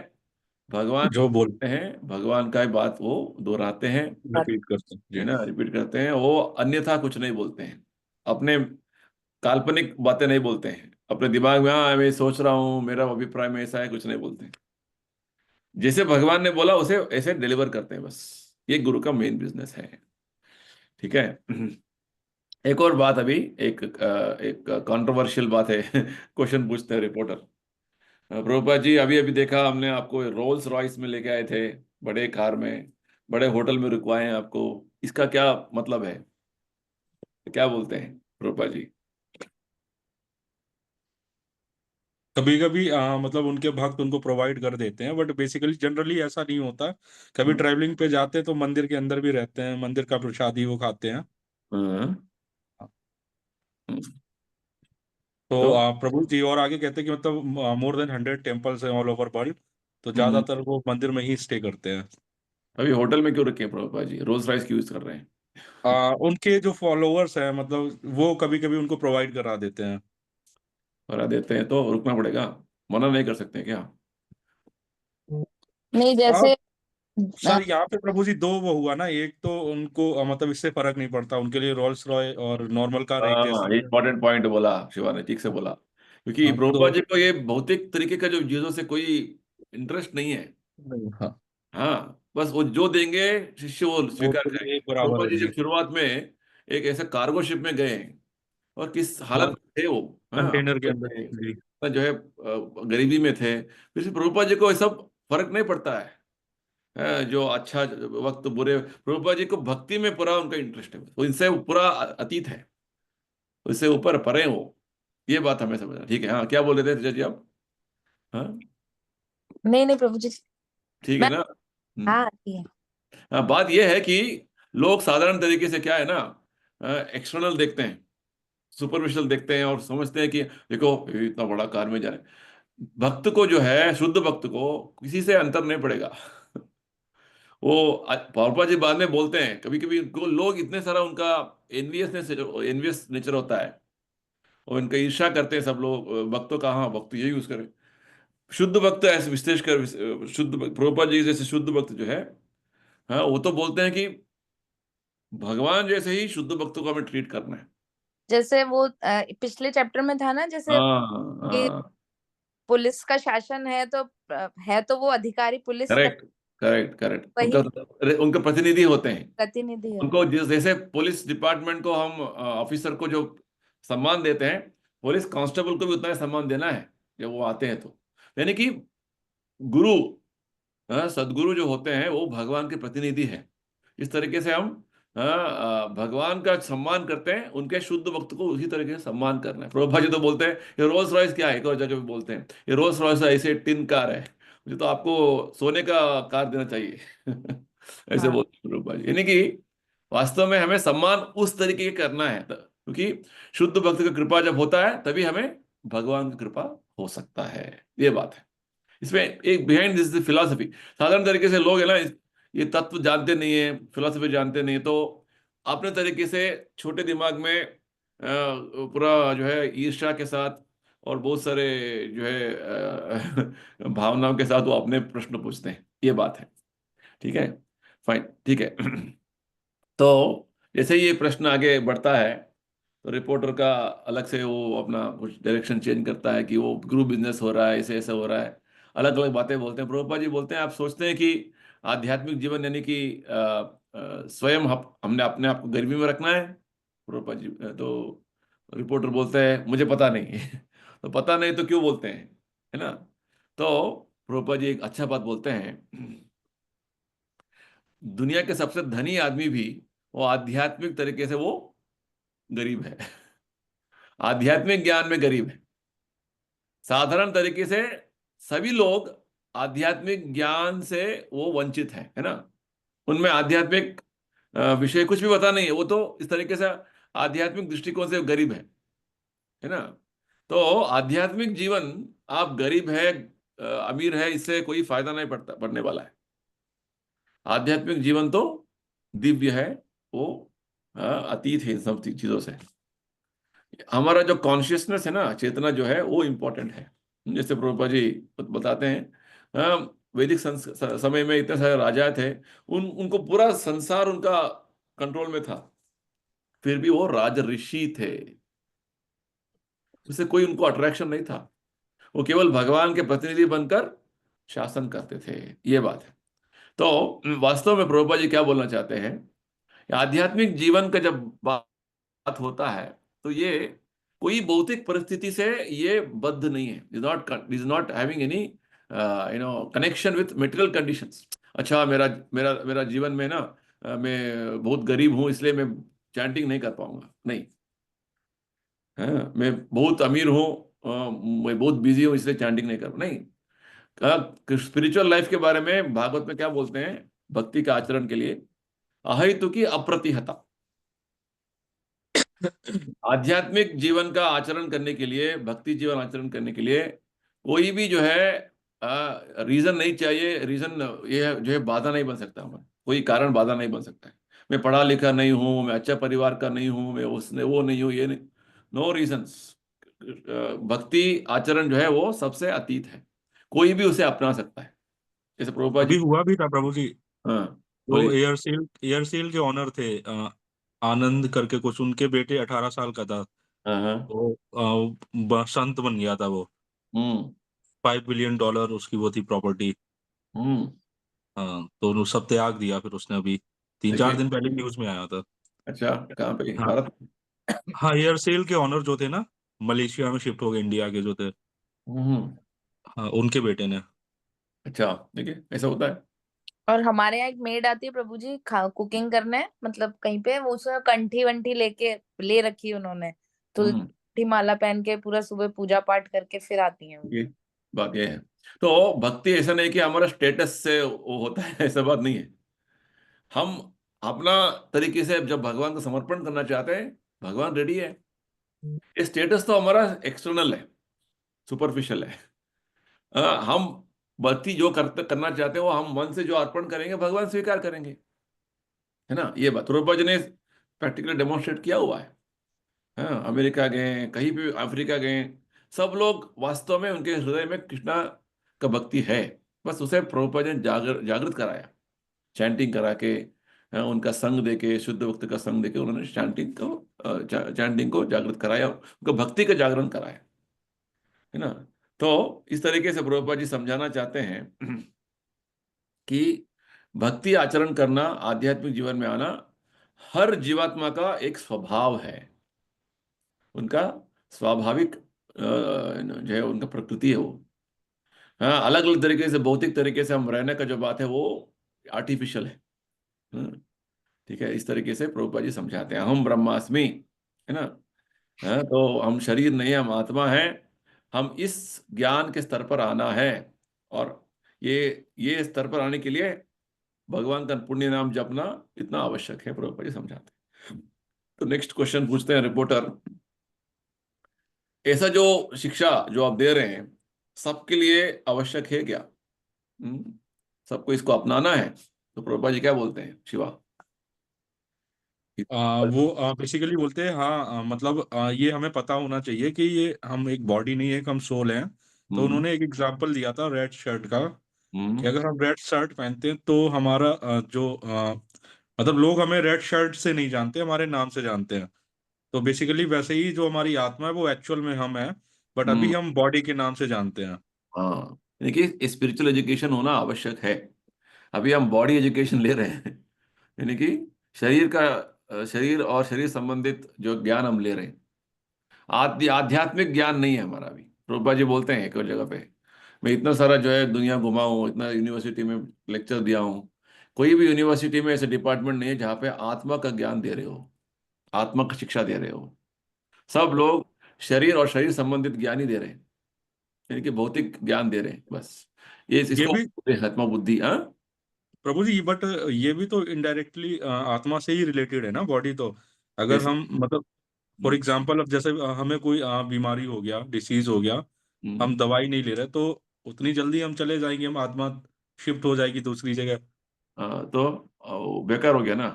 भगवान जो बोल हैं, भगवान का बात वो दोहराते हैं, रिपीट करते हैं है जी। ना, रिपीट करते हैं, वो अन्यथा कुछ नहीं बोलते हैं। अपने काल्पनिक बातें नहीं बोलते हैं, अपने दिमाग में हाँ मैं सोच रहा हूँ, मेरा अभिप्राय में ऐसा है, कुछ नहीं बोलते हैं। जैसे भगवान ने बोला उसे ऐसे डिलीवर करते हैं बस। ये गुरु का मेन बिजनेस है। ठीक है। एक और बात अभी, एक कंट्रोवर्शियल बात है। क्वेश्चन पूछते हैं रिपोर्टर, प्रभुपाद जी, अभी अभी देखा हमने आपको रोल्स रॉयस में लेके आए थे, बड़े कार में, बड़े होटल में रुकवाए हैं आपको, इसका क्या मतलब है, क्या बोलते हैं प्रभुपाद जी। कभी कभी मतलब उनके भक्त उनको प्रोवाइड कर देते हैं, बट बेसिकली जनरली ऐसा नहीं होता। कभी हम्म, ट्रैवलिंग पे जाते हैं तो मंदिर के अंदर भी रहते हैं, मंदिर का प्रसाद ही वो खाते हैं। हाँ, हम्म, तो तो प्रभु जी और आगे कहते हैं कि मतलब मोर देन 100 टेम्पल्स हैं ऑल ओवर वर्ल्ड, तो हम्म, ज्यादातर वो मंदिर में ही स्टे करते हैं। अभी होटल में क्यों रखे हैं प्रभुपाद जी, रोल्स रॉयस क्यों यूज कर रहे हैं। उनके जो फॉलोअर्स हैं मतलब वो कभी कभी उनको प्रोवाइड करा देते हैं। करा देते हैं तो रुकना पड़ेगा, मना नहीं कर सकते क्या। नहीं, आप जैसे सर यहाँ पे प्रभु जी दो वो हुआ ना, एक तो उनको मतलब इससे फर्क नहीं पड़ता, उनके लिए रोल्स रॉय और नॉर्मल कार एक जैसी हाँ, है। इंपॉर्टेंट पॉइंट बोला शिवा ने, ठीक से बोला, क्योंकि हाँ प्रभुपाद तो जी को ये भौतिक तरीके का जो चीजों से कोई इंटरेस्ट नहीं है। हाँ हाँ, बस वो जो देंगे शिष्य वो वो स्वीकार तो करेंगे। एक बराबर प्रभुपाद है जी जी। जब शुरुआत में एक ऐसे कार्गो शिप में गए, और किस हालत हाँ में थे वो, हाँ, कंटेनर के अंदर जी। जो है गरीबी में थे, फिर से प्रभुपाद जी को ये सब फर्क नहीं पड़ता है। जो अच्छा वक्त बुरे, प्रभुपाद जी को भक्ति में पूरा उनका इंटरेस्ट है, वो इनसे पूरा अतीत है, उससे ऊपर परे हो। ये बात हमें समझना, ठीक है। हाँ, क्या बोल रहे थे तेजा जी आप। हाँ, नहीं नहीं प्रभु जी। ठीक है मैं ना। हाँ ठीक है। हाँ, बात यह है कि लोग साधारण तरीके से क्या है ना, एक्सटर्नल देखते हैं, सुपरफिशियल देखते हैं, और समझते हैं कि देखो ये इतना बड़ा कार में जा रहे हैं। भक्त को जो है, शुद्ध भक्त को किसी से अंतर नहीं पड़ेगा। वो पापा जी बाद में बोलते हैं, कभी कभी उनको लोग इतने सारा उनका एनवियस नेचर होता है, और इनका ईर्ष्या करते हैं सब लोग भक्तों का, हाँ भक्त यही यूज करें। शुद्ध भक्त ऐसे विशेष कर प्रभुपाद जी जैसे शुद्ध भक्त जो है, हाँ, वो तो बोलते हैं कि भगवान जैसे ही शुद्ध भक्तों को हमें ट्रीट करना है। जैसे वो पिछले चैप्टर में था ना, जैसे हाँ, कि हाँ, पुलिस का शासन है, तो है तो वो अधिकारी पुलिस का करेक्ट, करेक्ट, करेक्ट, वही उनका उनके प्रतिनिधि होते हैं। प्रतिनिधि है। उनको जिस जैसे पुलिस डिपार्टमेंट को हम ऑफिसर को जो सम्मान देते हैं, पुलिस कांस्टेबल को भी उतना ही सम्मान देना है जब वो आते हैं तो। यानी कि गुरु, सदगुरु जो होते हैं वो भगवान के प्रतिनिधि हैं। इस तरीके से हम भगवान का सम्मान करते हैं, उनके शुद्ध भक्त को उसी तरीके से सम्मान करना है। प्रभुपा जी तो बोलते हैं ये रोल्स रॉयस क्या है, एक और जगह पे बोलते हैं ये रोल्स रॉयस ऐसे टिन कार है, मुझे तो आपको सोने का कार देना चाहिए। ऐसे हाँ, बोलते हैं प्रभुपा जी, यानी कि वास्तव में हमें सम्मान उस तरीके का करना है, क्योंकि शुद्ध भक्त की कृपा जब होता है तभी हमें भगवान की कृपा हो सकता है। ये बात है इसमें, एक बिहाइंड दिस फिलॉसफी। साधारण तरीके से लोग है ना, ये तत्व जानते नहीं है, फिलॉसफी जानते नहीं है, तो अपने तरीके से छोटे दिमाग में पूरा जो है ईर्ष्या के साथ और बहुत सारे जो है भावनाओं के साथ वो अपने प्रश्न पूछते हैं। ये बात है, ठीक है, फाइन, ठीक है। तो जैसे ही ये प्रश्न आगे बढ़ता है तो रिपोर्टर का अलग से वो अपना कुछ डायरेक्शन चेंज करता है कि वो ग्रुप बिजनेस हो रहा है, ऐसे ऐसे हो रहा है, अलग अलग बातें बोलते हैं। प्रभुपाद जी बोलते हैं आप सोचते हैं कि आध्यात्मिक जीवन यानी कि स्वयं हमने अपने आप को गर्मी में रखना है? प्रभुपाद जी तो रिपोर्टर बोलते हैं मुझे पता नहीं। तो पता नहीं तो क्यों बोलते हैं, है ना? तो प्रभुपाद जी एक अच्छा बात बोलते हैं, दुनिया के सबसे धनी आदमी भी वो आध्यात्मिक तरीके से वो गरीब है। आध्यात्मिक ज्ञान में गरीब है। साधारण तरीके से सभी लोग आध्यात्मिक ज्ञान से वो वंचित है ना? उनमें आध्यात्मिक विषय कुछ भी पता नहीं है, वो तो इस तरीके से आध्यात्मिक दृष्टिकोण से गरीब है ना? तो आध्यात्मिक जीवन, आप गरीब है अमीर है, इससे कोई फायदा नहीं पड़ने वाला है। आध्यात्मिक जीवन तो दिव्य है, वो अतीत है इन सब चीजों से। हमारा जो कॉन्शियसनेस है ना, चेतना जो है वो इम्पोर्टेंट है। जैसे प्रभुपाद जी बताते हैं, वैदिक समय में इतने सारे राजा थे, उनको पूरा संसार उनका कंट्रोल में था, फिर भी वो राज ऋषि थे। उससे कोई उनको अट्रैक्शन नहीं था, वो केवल भगवान के प्रतिनिधि बनकर शासन करते थे। ये बात है। तो वास्तव में प्रभुपाद जी क्या बोलना चाहते हैं, आध्यात्मिक जीवन का जब बात होता है तो ये कोई भौतिक परिस्थिति से ये बद्ध नहीं है, is not having any connection with material conditions. अच्छा, मेरा मेरा मेरा जीवन में ना मैं बहुत गरीब हूं इसलिए मैं चैंटिंग नहीं कर पाऊंगा, नहीं है। मैं बहुत अमीर हूं, मैं बहुत बिजी हूं इसलिए चैंटिंग नहीं कर, नहीं। स्पिरिचुअल लाइफ के बारे में भागवत में क्या बोलते हैं, भक्ति के आचरण के लिए अहेतु की अप्रतिहता। आध्यात्मिक जीवन का आचरण करने के लिए, भक्ति जीवन आचरण करने के लिए कोई भी जो है रीजन नहीं चाहिए। रीजन ये जो है बाधा नहीं बन सकता, हमारा कोई कारण बाधा नहीं बन सकता है। मैं पढ़ा लिखा नहीं हूँ, मैं अच्छा परिवार का नहीं हूँ, मैं उसने वो नहीं हूँ, ये नहीं, नो रीजंस। भक्ति आचरण जो है वो सबसे अतीत है, कोई भी उसे अपना सकता है। जैसे प्रभुपाद अभी जी। हुआ भी था प्रभु जी। हाँ, वो बोलिए। एयरसेल के ऑनर थे, आनंद करके कुछ, उनके बेटे 18 साल का था। हाँ हाँ। वो संत बन गया था वो। हम्म। $5 बिलियन उसकी वो थी प्रॉपर्टी। हम्म। हाँ, तो उन्होंने सब त्याग दिया फिर उसने, अभी 3-4 दिन पहले न्यूज में आया था। अच्छा, कहाँ पे, हाँ। भारत? हाँ, एयरसेल के ऑनर जो थे ना, मलेशिया में शिफ्ट हो गए, इंडिया के जो थे। हम्म। हाँ, उनके बेटे ने। अच्छा, देखिए ऐसा होता है। और हमारे यहाँ एक मेड आती है प्रभु जी, खा कुकिंग करने, मतलब कहीं पे वो उसमें कंठी वंठी लेके ले रखी है उन्होंने, हम्म। तुलसी माला पहन के पूरा सुबह पूजा पाठ करके फिर आती है वो। ये बात ये है। तो भक्ति ऐसा नहीं कि हमारा स्टेटस से वो होता है, ऐसा बात नहीं है। हम अपना तरीके से जब भगवान को समर्पण करना चाहते हैं, भगवान रेडी है। ये स्टेटस तो हमारा एक्सटर्नल है, सुपरफिशियल है। हम भक्ति जो करते करना चाहते हैं वो हम मन से जो अर्पण करेंगे भगवान स्वीकार करेंगे, है ना? ये बात रूपा जी ने प्रैक्टिकली डेमोन्स्ट्रेट किया हुआ है। हाँ, अमेरिका गए, कहीं भी अफ्रीका गए, सब लोग वास्तव में उनके हृदय में कृष्णा का भक्ति है। बस उसे प्रभुपाद ने जागृत कराया, चैंटिंग करा के, उनका संग देके, शुद्ध भक्त का संग देके उन्होंने चैंटिंग को जागृत कराया, उनका भक्ति का जागरण कराया, है ना? तो इस तरीके से प्रभुपाद जी समझाना चाहते हैं कि भक्ति आचरण करना, आध्यात्मिक जीवन में आना हर जीवात्मा का एक स्वभाव है, उनका स्वाभाविक जो है उनका प्रकृति है वो। हाँ, अलग अलग तरीके से, भौतिक तरीके से हम रहने का जो बात है वो आर्टिफिशियल है। हम्म, ठीक है, इस तरीके से प्रभुपाद जी समझाते हैं, हम ब्रह्मास्मि, है ना? हाँ, तो हम शरीर नहीं, हम आत्मा हैं। हम इस ज्ञान के स्तर पर आना है, और ये स्तर पर आने के लिए भगवान का पुण्य नाम जपना इतना आवश्यक है, प्रभुपाद जी समझाते हैं। तो नेक्स्ट क्वेश्चन पूछते हैं रिपोर्टर, ऐसा जो शिक्षा जो आप दे रहे हैं सबके लिए आवश्यक है क्या? सबको इसको अपनाना है? तो प्रभुपाद जी क्या बोलते हैं, शिवा? वो बेसिकली बोलते हैं, हाँ, मतलब ये हमें पता होना चाहिए कि ये हम एक बॉडी नहीं है, एक हम सोल हैं। तो हम्म। उन्होंने एक एग्जांपल दिया था रेड शर्ट का, कि हम्म। अगर हम रेड शर्ट पहनते हैं तो हमारा जो मतलब लोग हमें रेड शर्ट से नहीं जानते, हमारे नाम से जानते हैं। तो बेसिकली वैसे ही जो हमारी आत्मा है वो एक्चुअल में हम है, बट अभी हम्म। हम बॉडी के नाम से जानते हैं। हाँ, देखिए स्पिरिचुअल एजुकेशन होना आवश्यक है। अभी हम बॉडी एजुकेशन ले रहे हैं, यानी कि शरीर का शरीर और शरीर संबंधित जो ज्ञान हम ले रहे हैं, आध्यात्मिक ज्ञान नहीं है हमारा। अभी रूपा जी बोलते हैं एक और जगह पे, मैं इतना सारा जो है दुनिया घुमा हूँ, इतना यूनिवर्सिटी में लेक्चर दिया हूँ, कोई भी यूनिवर्सिटी में ऐसे डिपार्टमेंट नहीं है जहाँ पे आत्मा का ज्ञान दे रहे हो, आत्मा की शिक्षा दे रहे हो। सब लोग शरीर और शरीर संबंधित ज्ञान ही दे रहे हैं, यानी कि भौतिक ज्ञान दे रहे हैं बस। ये ये इसको भी बोलते हैं आत्मा बुद्धि। हाँ। प्रभु जी, बट ये भी तो इनडायरेक्टली आत्मा से ही रिलेटेड है ना बॉडी तो। अगर कैसे? हम मतलब फॉर हम्म। एग्जांपल, अब जैसे हमें कोई बीमारी हो गया, डिसीज हो गया, हम्म। हम दवाई नहीं ले रहे, तो उतनी जल्दी हम चले जाएंगे, हम आत्मा शिफ्ट हो जाएगी दूसरी जगह। हाँ, तो वो बेकार हो गया ना।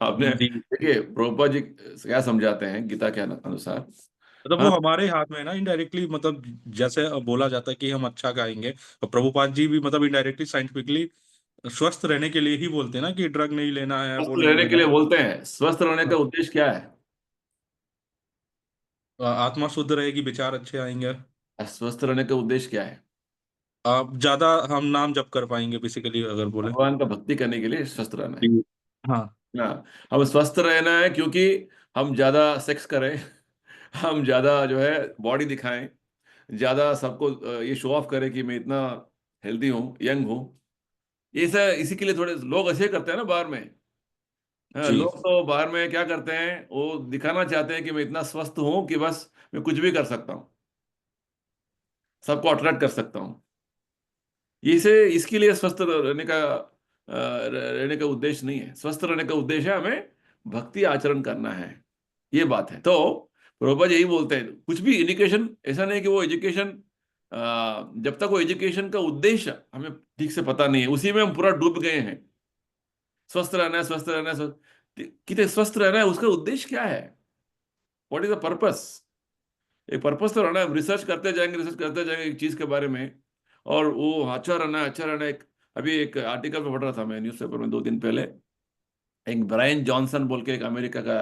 आपने जी, देखिए प्रभुपाद जी क्या समझाते हैं गीता के अनुसार। मतलब वो हाँ, हमारे हाथ में है ना इनडायरेक्टली, मतलब जैसे बोला जाता है कि हम अच्छा खाएंगे, और प्रभुपाद जी भी मतलब इनडायरेक्टली साइंटिफिकली स्वस्थ रहने के लिए ही बोलते हैं ना कि ड्रग नहीं लेना है, वो स्वस्थ नहीं रहने के लेना लिए है। बोलते हैं, स्वस्थ रहने का हाँ, उद्देश्य क्या है? आत्मा शुद्ध रहेगी, विचार अच्छे आएंगे। स्वस्थ रहने का उद्देश्य क्या है? आप ज्यादा हम नाम जप कर पाएंगे बेसिकली, अगर बोले। भगवान का भक्ति करने के लिए स्वस्थ रहना है। जी। हाँ। हाँ, हम स्वस्थ रहना है क्योंकि हम ज्यादा सेक्स करें, हम ज्यादा जो है बॉडी दिखाएं, ज्यादा सबको ये शो ऑफ करें कि मैं इतना हेल्दी हूँ, यंग हूँ। ये सब इसी के लिए थोड़े लोग ऐसे करते हैं ना बाहर में। हाँ, जी। लोग तो बाहर में क्या करते हैं, वो दिखाना चाहते हैं कि मैं इतना स्वस्थ हूँ कि बस मैं कुछ भी कर सकता हूँ, सबको अट्रैक्ट कर सकता हूँ। इसे इसके लिए स्वस्थ रहने का रहने का उद्देश्य नहीं है। स्वस्थ रहने का उद्देश्य है हमें भक्ति आचरण करना है। ये बात है। तो प्रभुपाद यही बोलते हैं, कुछ भी एजुकेशन ऐसा नहीं कि वो एजुकेशन, जब तक वो एजुकेशन का उद्देश्य हमें ठीक से पता नहीं है, उसी में हम पूरा डूब गए हैं। स्वस्थ रहना है, स्वस्थ रहना है, कितने स्वस्थ रहना है, उसका उद्देश्य क्या है? What is the purpose? एक पर्पस तो रहना है। रिसर्च करते जाएंगे, रिसर्च करते जाएंगे एक चीज के बारे में, और वो अच्छा रहना है, अच्छा रहना है। अभी एक आर्टिकल में पढ़ रहा था मैं न्यूज़पेपर में 2 दिन पहले, एक ब्रायन जॉनसन बोल के एक अमेरिका का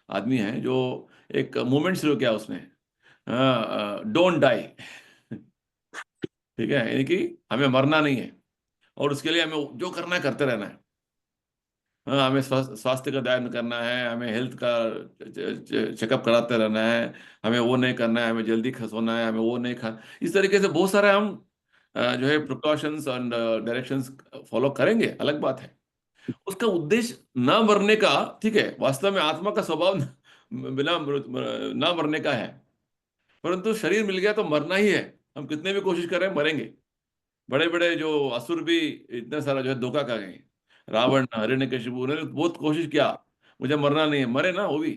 आदमी है, जो एक मूवमेंट शुरू किया उसने, डोंट डाई। ठीक है, यानी कि हमें मरना नहीं है, और उसके लिए हमें जो करना है करते रहना है। हाँ, हमें स्वास्थ्य का ध्यान करना है, हमें हेल्थ का चेकअप कराते रहना है, हमें वो नहीं करना है, हमें जल्दी सोना है, हमें वो नहीं खा। इस तरीके से बहुत सारे हम जो है प्रिकॉशंस एंड डायरेक्शंस फॉलो करेंगे, अलग बात है। उसका उद्देश्य ना मरने का, ठीक है, वास्तव में आत्मा का स्वभाव बिना ना मरने का है, परंतु शरीर मिल गया तो मरना ही है। हम कितने भी कोशिश करें, मरेंगे। बड़े बड़े जो असुर भी इतना सारा जो है धोखा खा गए। रावण, हिरण्यकशिपु, उन्होंने बहुत कोशिश किया, मुझे मरना नहीं है, मरे ना वो भी।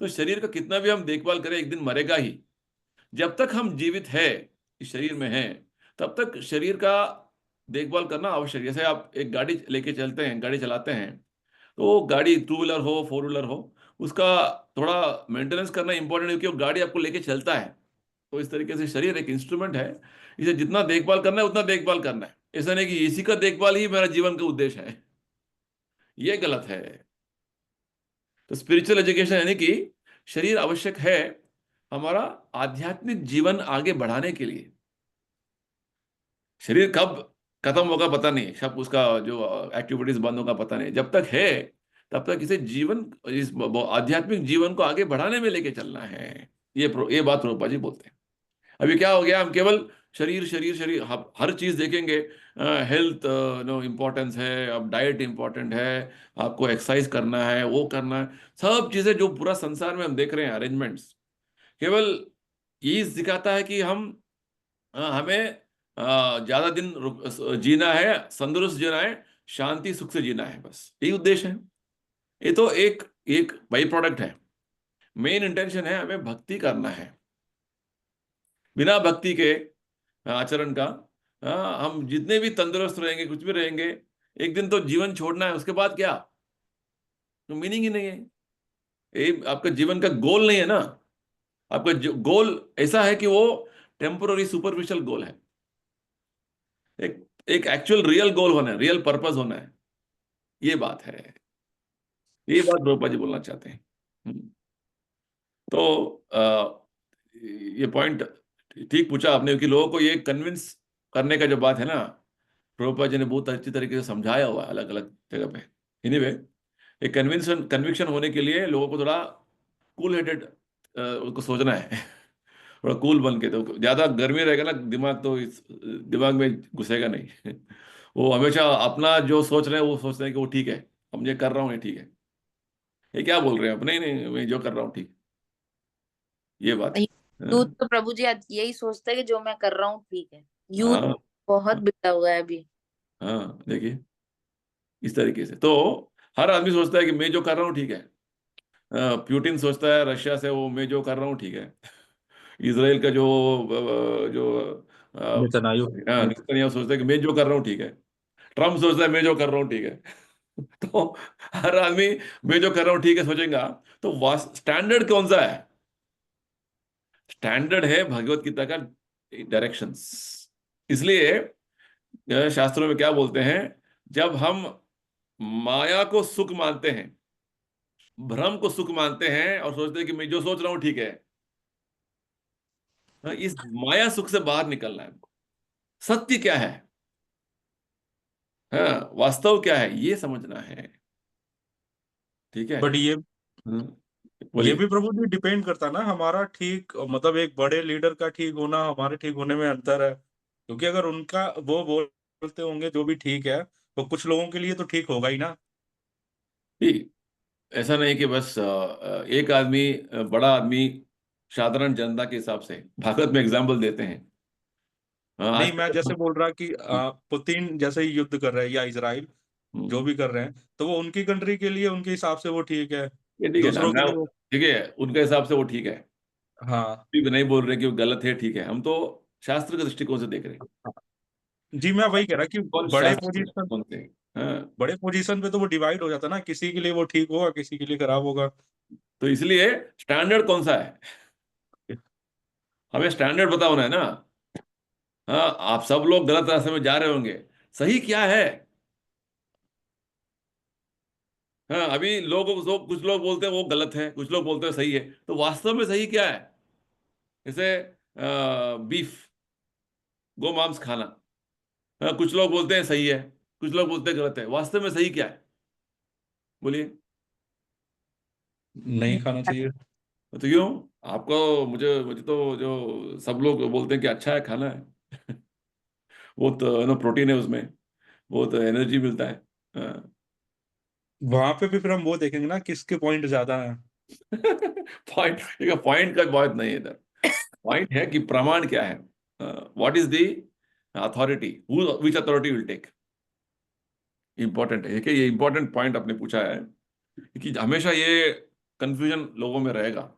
तो शरीर का कितना भी हम देखभाल करें, एक दिन मरेगा ही। जब तक हम जीवित है, इस शरीर में है, तब तक शरीर का देखभाल करना आवश्यक है। जैसे आप एक गाड़ी लेके चलते हैं, गाड़ी चलाते हैं, तो वो गाड़ी 2 व्हीलर हो, 4 व्हीलर हो, उसका थोड़ा मेंटेनेंस करना इंपॉर्टेंट है, क्योंकि वो गाड़ी आपको लेके चलता है। तो इस तरीके से शरीर एक इंस्ट्रूमेंट है, इसे जितना देखभाल करना है उतना देखभाल करना है। ऐसा नहीं कि इसी का देखभाल ही मेरा जीवन का उद्देश्य है, ये गलत है। तो स्पिरिचुअल एजुकेशन यानी कि शरीर आवश्यक है हमारा आध्यात्मिक जीवन आगे बढ़ाने के लिए। शरीर कब खत्म होगा पता नहीं, सब उसका जो एक्टिविटीज बंद होगा पता नहीं। जब तक है तब तक इसे जीवन, इस आध्यात्मिक जीवन को आगे बढ़ाने में लेके चलना है। ये बात प्रभुपाद जी बोलते हैं। अभी क्या हो गया, हम केवल शरीर शरीर शरीर, हर चीज देखेंगे। हेल्थ नो इम्पोर्टेंस है, अब डाइट इम्पोर्टेंट है, आपको एक्सरसाइज करना है, वो करना है। सब चीजें जो पूरा संसार में हम देख रहे हैं अरेंजमेंट्स, केवल ये दिखाता है कि हमें ज्यादा दिन जीना है, तंदुरुस्त जीना है, शांति सुख से जीना है, बस यही उद्देश्य है। ये तो एक एक बाई प्रोडक्ट है। मेन इंटेंशन है हमें भक्ति करना है। बिना भक्ति के आचरण का, हम जितने भी तंदुरुस्त रहेंगे, कुछ भी रहेंगे, एक दिन तो जीवन छोड़ना है, उसके बाद क्या? तो मीनिंग ही नहीं है। ये आपका जीवन का गोल नहीं है ना। आपका गोल ऐसा है कि वो टेम्पोररी सुपरफिशियल गोल है। एक एक एक्चुअल रियल गोल होना है, रियल पर्पस होना है, ये बात है। ये बात प्रभुपाद जी बोलना चाहते हैं। तो ये पॉइंट ठीक पूछा आपने कि लोगों को ये कन्विंस करने का जो बात है ना, प्रभुपाद जी ने बहुत अच्छी तरीके से समझाया हुआ है अलग अलग जगह पे। एनीवे, एक कन्विक्शन होने के लिए लोगों को थोड़ा कूल हेडेड उसको सोचना है। थोड़ा कूल बन के, तो ज्यादा गर्मी रहेगा ना दिमाग, तो इस दिमाग में घुसेगा नहीं। वो हमेशा अपना जो सोच रहे हैं वो सोच रहे हैं कि वो ठीक है, हम ये कर रहा हूँ ये ठीक है, ये क्या बोल रहे हैं आप, नहीं नहीं मैं जो कर रहा हूँ ठीक, ये बात है। यूथ हाँ तो प्रभु जी आज यही सोचता है कि जो मैं कर रहा हूँ ठीक है। यूथ हाँ बहुत बिगड़ा हुआ है अभी। हाँ, देखिए इस तरीके से तो हर आदमी सोचता है कि मैं जो कर रहा हूँ ठीक है। प्यूटिन सोचता है रशिया से, वो मैं जो कर रहा हूँ ठीक है। इसराइल का जो नेतन्याहू। नेतन्याहू सोचता है कि मैं जो कर रहा हूँ ठीक है। ट्रम्प सोचता है मैं जो कर रहा हूँ ठीक है। तो हर आदमी मैं जो कर रहा हूँ ठीक है सोचेगा। तो स्टैंडर्ड कौन सा है? स्टैंडर्ड है भगवत गीता का डायरेक्शंस। इसलिए शास्त्रों में क्या बोलते हैं, जब हम माया को सुख मानते हैं, भ्रम को सुख मानते हैं और सोचते हैं कि मैं जो सोच रहा हूं ठीक है, इस माया सुख से बाहर निकलना है हमको। सत्य क्या है, हाँ वास्तव क्या है, ये समझना है। ठीक है। बट हम्म, ये बोलिए। भी प्रभु जी डिपेंड करता ना हमारा ठीक, मतलब एक बड़े लीडर का ठीक होना हमारे ठीक होने में अंतर है, क्योंकि अगर उनका वो बोलते होंगे जो भी ठीक है, तो कुछ लोगों के लिए तो ठीक होगा ही ना। ठीक, ऐसा नहीं कि बस एक आदमी, बड़ा आदमी साधारण जनता के हिसाब से भागवत में एग्जाम्पल देते हैं। नहीं, मैं आजकल जैसे बोल रहा कि पुतिन जैसे ही युद्ध कर रहे हैं या इजराइल जो हम्म, भी कर रहे हैं, तो वो उनकी कंट्री के लिए उनके हिसाब से वो ठीक है, ये ठीक है ना, दूसरों के मैं लिए वो। ठीक है उनके हिसाब से वो ठीक है। हाँ। भी नहीं बोल रहे कि वो गलत है, ठीक है, हम तो शास्त्र के दृष्टिकोण से देख रहे हैं। जी, मैं वही कह रहा कि कौन बड़े शास्त्र के पोजीशन दृष्टिकोण से? हाँ, बड़े पोजीशन पे तो वो डिवाइड हो जाता ना, किसी के लिए वो ठीक होगा, किसी के लिए खराब होगा। तो इसलिए स्टैंडर्ड कौन सा है, हमें स्टैंडर्ड पता होना है ना। हाँ, आप सब लोग गलत रास्ते में जा रहे होंगे, सही क्या है? हाँ, अभी कुछ लोग बोलते हैं वो गलत है, कुछ लोग बोलते हैं सही है, तो वास्तव में सही क्या है? जैसे बीफ, गोमांस खाना, हाँ, कुछ लोग बोलते हैं सही है, कुछ लोग बोलते हैं गलत है, वास्तव में सही क्या है? बोलिए। नहीं खाना चाहिए। तो क्यों? आपको, मुझे मुझे तो जो सब लोग बोलते हैं कि अच्छा है खाना है। वो तो नो प्रोटीन है उसमें, वो तो एनर्जी मिलता है। हाँ। वहां पे भी फिर हम वो देखेंगे ना किसके पॉइंट ज्यादा है। पॉइंट, देखो पॉइंट का बहुत नहीं है इधर। पॉइंट है कि प्रमाण क्या है, what is the authority, which authority will take. Important है कि ये इंपॉर्टेंट पॉइंट आपने पूछा है, कि हमेशा ये कंफ्यूजन लोगों में रहेगा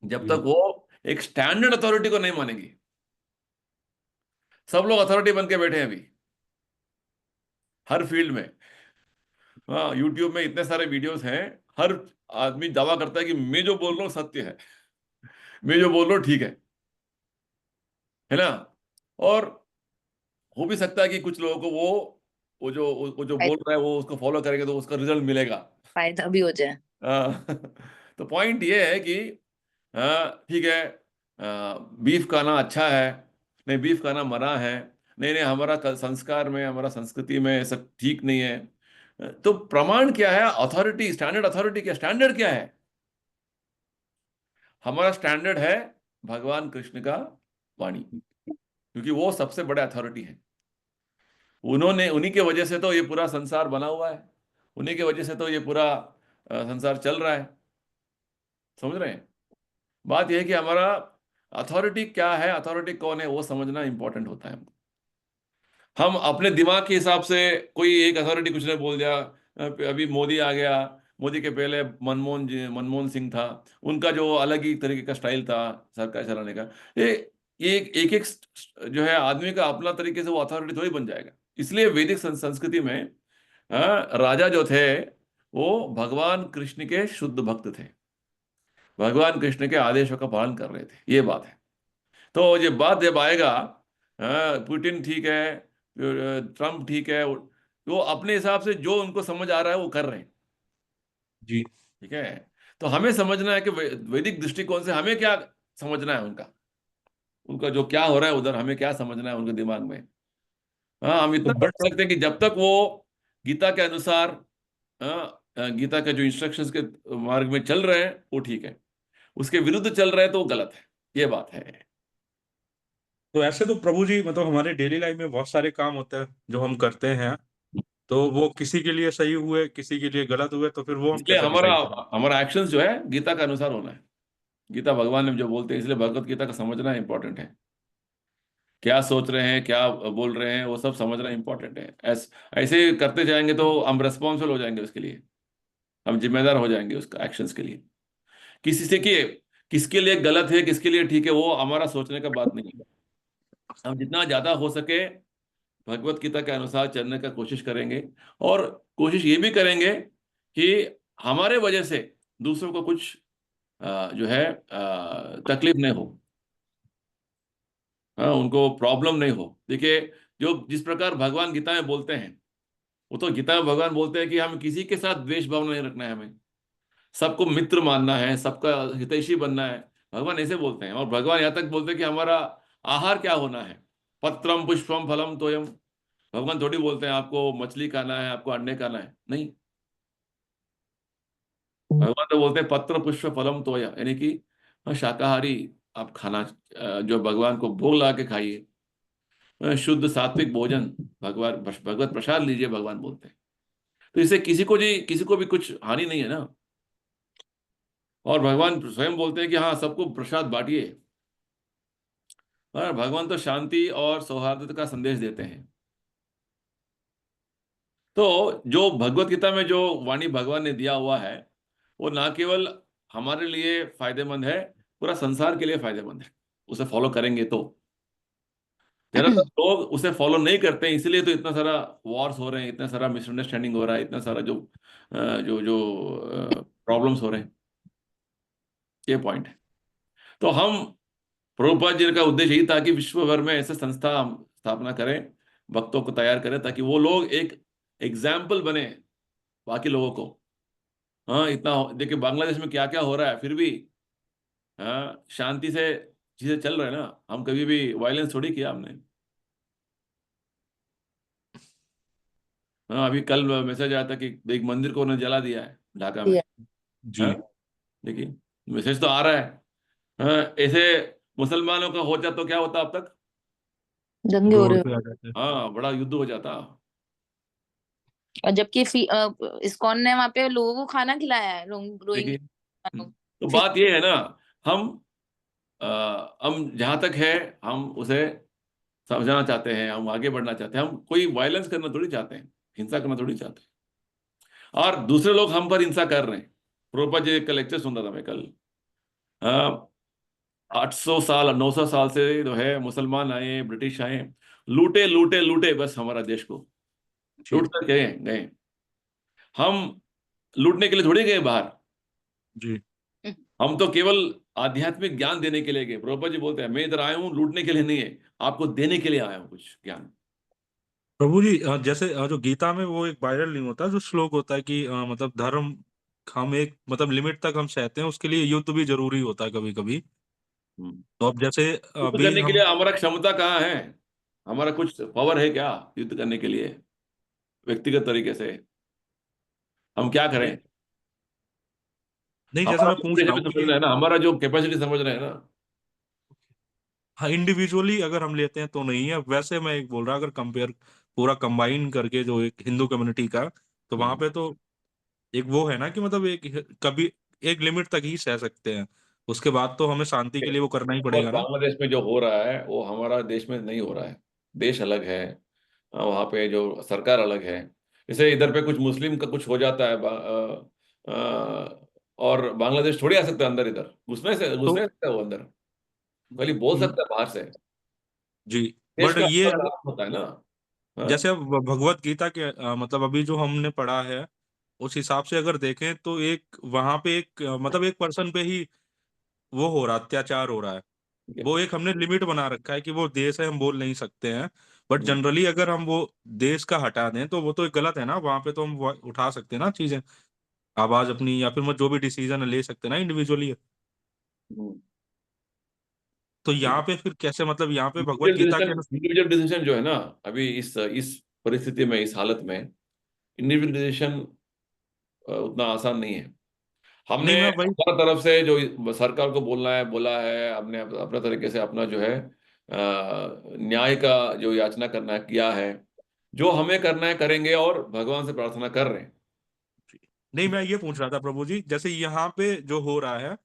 जब तक जी। वो एक स्टैंडर्ड अथॉरिटी को नहीं मानेंगे। सब लोग अथॉरिटी बन के बैठे हैं अभी हर फील्ड में। हाँ, यूट्यूब में इतने सारे वीडियोस हैं, हर आदमी दावा करता है कि मैं जो बोल रहा हूँ सत्य है, मैं जो बोल रहा हूँ ठीक है ना। और हो भी सकता है कि कुछ लोगों को वो जो बोल रहा है वो उसको फॉलो करेंगे तो उसका रिजल्ट मिलेगा। फायदा भी हो जाए। हाँ, तो पॉइंट ये है कि हाँ ठीक है, बीफ खाना अच्छा है, नहीं बीफ खाना मना है, नहीं नहीं हमारा संस्कार में, हमारा संस्कृति में सब ठीक नहीं है। तो प्रमाण क्या है, अथॉरिटी, स्टैंडर्ड अथॉरिटी क्या, स्टैंडर्ड क्या है? हमारा स्टैंडर्ड है भगवान कृष्ण का वाणी, क्योंकि वो सबसे बड़े अथॉरिटी है। उन्होंने, उन्हीं के वजह से तो ये पूरा संसार बना हुआ है, उन्हीं के वजह से तो ये पूरा संसार चल रहा है। समझ रहे हैं? बात यह है कि हमारा अथॉरिटी क्या है, अथॉरिटी कौन है, वो समझना इंपॉर्टेंट होता है। हम अपने दिमाग के हिसाब से कोई एक अथॉरिटी कुछ ने बोल दिया, अभी मोदी आ गया, मोदी के पहले मनमोहन सिंह था, उनका जो अलग ही तरीके का स्टाइल था सरकार चलाने का। ये एक एक जो है आदमी का अपना तरीके से वो अथॉरिटी थोड़ी बन जाएगा। इसलिए वैदिक संस्कृति में राजा जो थे वो भगवान कृष्ण के शुद्ध भक्त थे, भगवान कृष्ण के आदेशों का पालन कर रहे थे, ये बात है। तो ये बात जब आएगा, पुतिन ठीक है, ट्रम्प ठीक है, वो अपने हिसाब से जो उनको समझ आ रहा है वो कर रहे हैं। जी। ठीक है। तो हमें समझना है कि वैदिक दृष्टिकोण से हमें क्या समझना है, उनका उनका जो क्या हो रहा है उधर, हमें क्या समझना है उनके दिमाग में। हाँ, हम तो इतना बट समझ सकते हैं कि जब तक वो गीता के अनुसार, गीता के जो इंस्ट्रक्शंस के मार्ग में चल रहे हैं वो ठीक है, उसके विरुद्ध चल रहे हैं तो वो गलत है, ये बात है। तो ऐसे तो प्रभु जी मतलब हमारे डेली लाइफ में बहुत सारे काम होते हैं जो हम करते हैं, तो वो किसी के लिए सही हुए किसी के लिए गलत हुए, तो फिर वो हम इसलिए कैसे हमारा डिसाइड करें? हमारा एक्शंस जो है गीता के अनुसार होना है। गीता भगवान ने जो बोलते हैं, इसलिए भगवत गीता का समझना इंपॉर्टेंट है। क्या सोच रहे हैं, क्या बोल रहे हैं, वो सब समझना इंपॉर्टेंट है। ऐसे करते जाएंगे तो हम रेस्पॉन्सिबल हो जाएंगे उसके लिए, हम जिम्मेदार हो जाएंगे उसका एक्शंस के लिए। किसी से कि किसके लिए गलत है किसके लिए ठीक है वो हमारा सोचने का बात नहीं है। हम जितना ज्यादा हो सके भगवत गीता के अनुसार चलने का कोशिश करेंगे, और कोशिश ये भी करेंगे कि हमारे वजह से दूसरों को कुछ जो है तकलीफ नहीं हो, हाँ, उनको प्रॉब्लम नहीं हो। देखिए, जो जिस प्रकार भगवान गीता में बोलते हैं, वो तो गीता में भगवान बोलते हैं कि हम किसी के साथ द्वेष भाव नहीं रखना है, हमें सबको मित्र मानना है, सबका हितैषी बनना है। भगवान ऐसे बोलते हैं। और भगवान यहाँ तक बोलते हैं कि हमारा आहार क्या होना है, पत्रम पुष्पम फलम तोयम। भगवान थोड़ी बोलते हैं आपको मछली खाना है, आपको अंडे खाना है, नहीं। भगवान तो बोलते हैं पत्र पुष्प फलम तोया, यानी कि हाँ, शाकाहारी आप खाना, जो भगवान को भोग लगा के खाइए, शुद्ध सात्विक भोजन, भगवान भगवत प्रसाद लीजिए, भगवान बोलते हैं। तो इससे किसी को भी कुछ हानि नहीं है ना। और भगवान स्वयं बोलते हैं कि हाँ, सबको प्रसाद बांटिए। और भगवान तो शांति और सौहार्द का संदेश देते हैं। तो जो भगवत गीता में जो वाणी भगवान ने दिया हुआ है, वो ना केवल हमारे लिए फायदेमंद है, पूरा संसार के लिए फायदेमंद है, उसे फॉलो करेंगे तो। ज्यादातर लोग उसे फॉलो नहीं करते हैं, इसलिए तो इतना सारा वॉर्स हो रहे हैं, इतना सारा मिसअंडरस्टैंडिंग हो रहा है, इतना सारा जो जो प्रॉब्लम्स हो रहे हैं, ये पॉइंट है। तो हम, प्रभुपाद जी का उद्देश्य यही था कि विश्व भर में ऐसे संस्था हम स्थापना करें, भक्तों को तैयार करें, ताकि वो लोग एक एग्जाम्पल बने बाकी लोगों को। हाँ, इतना देखिए बांग्लादेश में क्या क्या हो रहा है, फिर भी हाँ, शांति से चीजें चल रहे हैं ना। हम कभी भी वायलेंस थोड़ी किया हमने। हाँ, अभी कल मैसेज आया था कि एक मंदिर को उन्होंने जला दिया है ढाका में। दिया। हाँ, जी। देखिए, मैसेज तो आ रहा है। हाँ, ऐसे मुसलमानों का हो जाता तो क्या होता अब तक। दंगे हो रोड रहे पे हो। आ जाते हैं। हाँ, बड़ा युद्ध हो जाता। और जबकि इस्कॉन ने वहां पे लोगों को खाना खिलाया है, देखिए, रोहिंग्या लोग। तो फिर बात ये है ना, हम हम जहां तक है, हम उसे समझाना चाहते हैं, हम आगे बढ़ना चाहते हैं, हम कोई वायलेंस करना थोड़ी चाहते हैं, हिंसा करना थोड़ी चाहते हैं। और दूसरे लोग हम पर हिंसा कर रहे हैं। प्रोपा जी का लेक्चर सुन रहा था मैं कल। 800 साल 900 साल से जो है मुसलमान आए, ब्रिटिश आए, लूटे लूटे लूटे बस हमारा देश को, जी। लूट कर गए गए। हम लूटने के लिए थोड़ी गए बाहर, जी। हम तो केवल आध्यात्मिक ज्ञान देने के लिए गए। प्रभुपाद जी बोलते हैं मैं इधर आया हूँ लूटने के लिए नहीं है, आपको देने के लिए आया हूँ कुछ ज्ञान। प्रभु जी जैसे जो गीता में वो एक वायरल नहीं होता जो श्लोक होता है कि मतलब धर्म हम एक मतलब लिमिट तक हम सहते हैं, उसके लिए युद्ध भी जरूरी होता है कभी कभी। हम्म। तो अब जैसे युद्ध अभी करने के हम लिए हमारा क्षमता कहाँ है, हमारा कुछ पावर है क्या युद्ध करने के लिए? व्यक्तिगत तरीके से हम क्या करें? नहीं, जैसे हमारा मैं पूछ उद्देश्य रहा भी हूँ समझना कि है ना, हमारा जो कैपेसिटी समझ रहे हैं ना। हाँ इंडिविजुअली अगर हम लेते हैं तो नहीं है, वैसे मैं एक बोल रहा अगर कंपेयर पूरा कंबाइन करके जो एक हिंदू कम्युनिटी का, तो वहां हम्म। पे तो एक वो है ना कि मतलब एक कभी एक लिमिट तक ही सह सकते हैं, उसके बाद तो हमें शांति के लिए वो करना ही और पड़ेगा ना। बांग्लादेश में जो हो रहा है वो हमारा देश में नहीं हो रहा है। देश अलग है, वहाँ पे जो सरकार अलग है। जैसे इधर पे कुछ मुस्लिम का कुछ हो जाता है, और बांग्लादेश थोड़ी आ सकता है अंदर, इधर घुस तो नहीं सकता वो अंदर, खाली बोल सकता है बाहर से। जी। देश बट का ये अपना कानून होता है ना। हाँ? जैसे अब भगवत गीता के मतलब अभी जो हमने पढ़ा है उस हिसाब से अगर देखें तो एक वहां पे एक मतलब एक पर्सन पे ही वो हो रहा अत्याचार हो रहा है। ठीक है। वो एक हमने लिमिट बना रखा है कि वो देश है हम बोल नहीं सकते हैं, बट हम्म। जनरली अगर हम वो देश का हटा दें तो वो तो एक गलत है ना, वहां पे तो हम वो उठा सकते हैं ना चीजें। आवाज अपनी, या फिर मैं जो भी डिसीजन ले सकते हैं ना इंडिविजुअली। हम्म, तो ठीक यहाँ है। पे फिर कैसे, मतलब यहाँ पे भगवत गीता के अनुसार। इंडिविजुअल डिसीजन जो है ना, अभी इस परिस्थिति में, इस हालत में इंडिविजुअल डिसीजन उतना आसान नहीं है। हमने नहीं मैं वही। हर तरफ से जो सरकार को बोलना है बोला है, हमने अपने तरीके से अपना जो है न्याय का जो याचना करना है किया है, जो हमें करना है करेंगे, और भगवान से प्रार्थना कर रहे हैं। नहीं मैं ये पूछ रहा था प्रभु जी, जैसे यहाँ पे जो हो रहा है,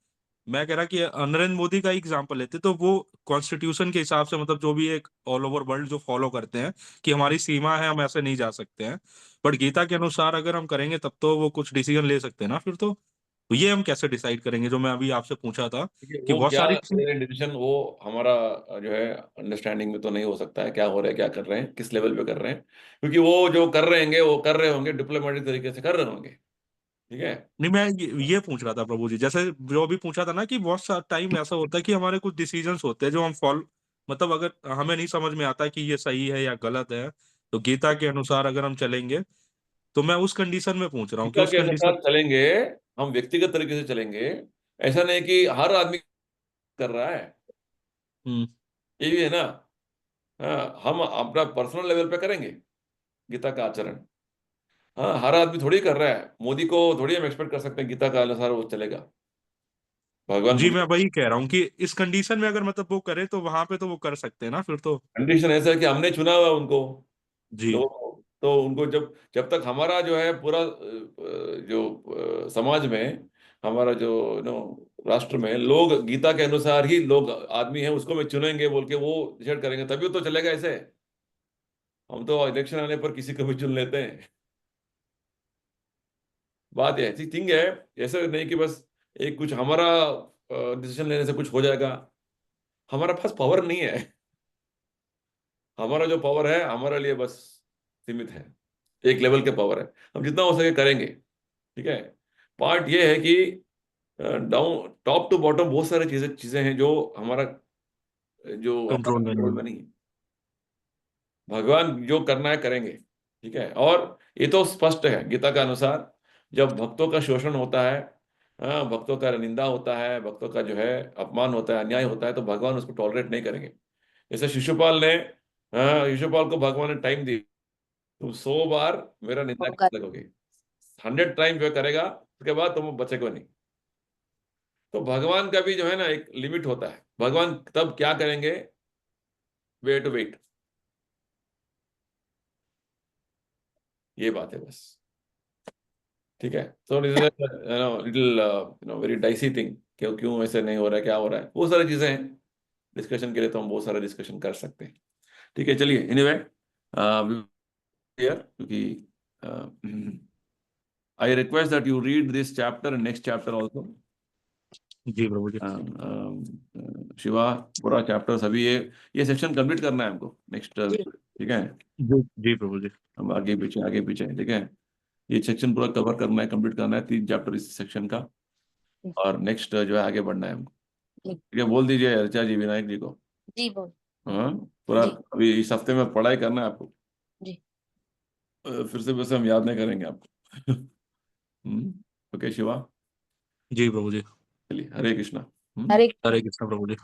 मैं कह रहा कि नरेंद्र मोदी का एग्जांपल लेते तो वो कॉन्स्टिट्यूशन के हिसाब से, मतलब जो भी एक ऑल ओवर वर्ल्ड जो फॉलो करते हैं कि हमारी सीमा है, हम ऐसे नहीं जा सकते हैं। बट गीता के अनुसार अगर हम करेंगे तब तो वो कुछ डिसीजन ले सकते हैं ना फिर तो ये हम कैसे डिसाइड करेंगे, जो मैं अभी आपसे पूछा था देखिए कि वो बहुत क्या सारी चीज। ले रहे हैं डिसीजन, वो हमारा जो है अंडरस्टैंडिंग में तो नहीं हो सकता है, क्या हो रहा है, क्या कर रहे हैं, किस लेवल पे कर रहे हैं, क्योंकि वो जो कर रहे होंगे वो कर रहे होंगे डिप्लोमेटिक तरीके से कर रहे होंगे। ठीक है। नहीं मैं ये पूछ रहा था प्रभु जी, जैसे जो भी पूछा था ना कि बहुत सा टाइम ऐसा होता है कि हमारे कुछ डिसीजंस होते हैं जो हम फॉलो, मतलब अगर हमें नहीं समझ में आता कि ये सही है या गलत है, तो गीता के अनुसार अगर हम चलेंगे, तो मैं उस कंडीशन में पूछ रहा हूँ कि गीता उस के कंडीशन। अनुसार चलेंगे, हम व्यक्तिगत तरीके से चलेंगे। ऐसा नहीं कि हर आदमी कर रहा है, हम्म। ये भी है ना। हाँ, हम अपना पर्सनल लेवल पे करेंगे गीता का आचरण। हाँ, हर आदमी थोड़ी कर रहा है, मोदी को थोड़ी हम एक्सपेक्ट कर सकते हैं गीता का अनुसार वो चलेगा। भगवान जी बुद्ध। मैं वही कह रहा हूँ कि इस कंडीशन में अगर मतलब वो करे तो वहां पे तो वो कर सकते हैं ना फिर तो। कंडीशन ऐसा है कि हमने चुना हुआ है उनको, जी। तो उनको जब जब तक हमारा जो है पूरा जो समाज में, हमारा जो नो राष्ट्र में लोग गीता के अनुसार ही लोग आदमी हैं उसको में चुनेंगे बोल के वो डिसाइड करेंगे, तभी तो चलेगा ऐसे। हम तो इलेक्शन आने पर किसी को भी चुन लेते हैं। बात ये ऐसी थिंग है, ऐसे नहीं कि बस एक कुछ हमारा डिसीजन लेने से कुछ हो जाएगा। हमारे पास पावर नहीं है। हमारा जो पावर है हमारे लिए बस सीमित है, एक लेवल के पावर है, हम जितना हो सके करेंगे। ठीक है। पार्ट ये है कि डाउन टॉप टू बॉटम बहुत सारी चीजें चीजें हैं जो हमारा जो हमारा कंट्रोल में नहीं कंट्रोल है। में नहीं है। भगवान जो करना है करेंगे। ठीक है। और ये तो स्पष्ट है गीता का अनुसार, जब भक्तों का शोषण होता है, भक्तों का निंदा होता है, भक्तों का जो है अपमान होता है, अन्याय होता है, तो भगवान उसको टॉलरेट नहीं करेंगे। जैसे शिशुपाल ने, शिशुपाल को भगवान ने टाइम दी, तुम 100 बार मेरा निंदा होगा। कर लगोगे, 100 टाइम जो करेगा उसके बाद तुम बचेगा नहीं। तो भगवान का भी जो है ना एक लिमिट होता है, भगवान तब क्या करेंगे, वे टू वेट। ये बात है बस। ठीक है। तो लिटिल वेरी डाइसी थिंग, क्यों क्यों ऐसे नहीं हो रहा है, क्या हो रहा है, बहुत सारी चीजें हैं। डिस्कशन के लिए तो हम बहुत सारा डिस्कशन कर सकते हैं। ठीक है, चलिए एनीवे, क्योंकि I request that you read this chapter and next chapter also. जी प्रभु जी। शिवा, पूरा चैप्टर सभी ये सेक्शन कंप्लीट करना है हमको नेक्स्ट। ठीक है। जी जी प्रभु जी। हम आगे पीछे, ठीक है। ये सेक्शन पूरा कवर करना है, कंप्लीट करना है, 3 चैप्टर इस सेक्शन का। और नेक्स्ट जो है आगे बढ़ना है हमको। जी। ठीक है, बोल दीजिए ऋचा जी, विनायक जी को। जी बोल। हाँ, पूरा जी। अभी इस हफ्ते में पढ़ाई करना है आपको। जी। फिर से वैसे हम याद नहीं करेंगे आपको। ओके शिवा, जी प्रभु जी। चलिए, हरे कृष्णा। हरे हरे कृष्ण प्रभु जी।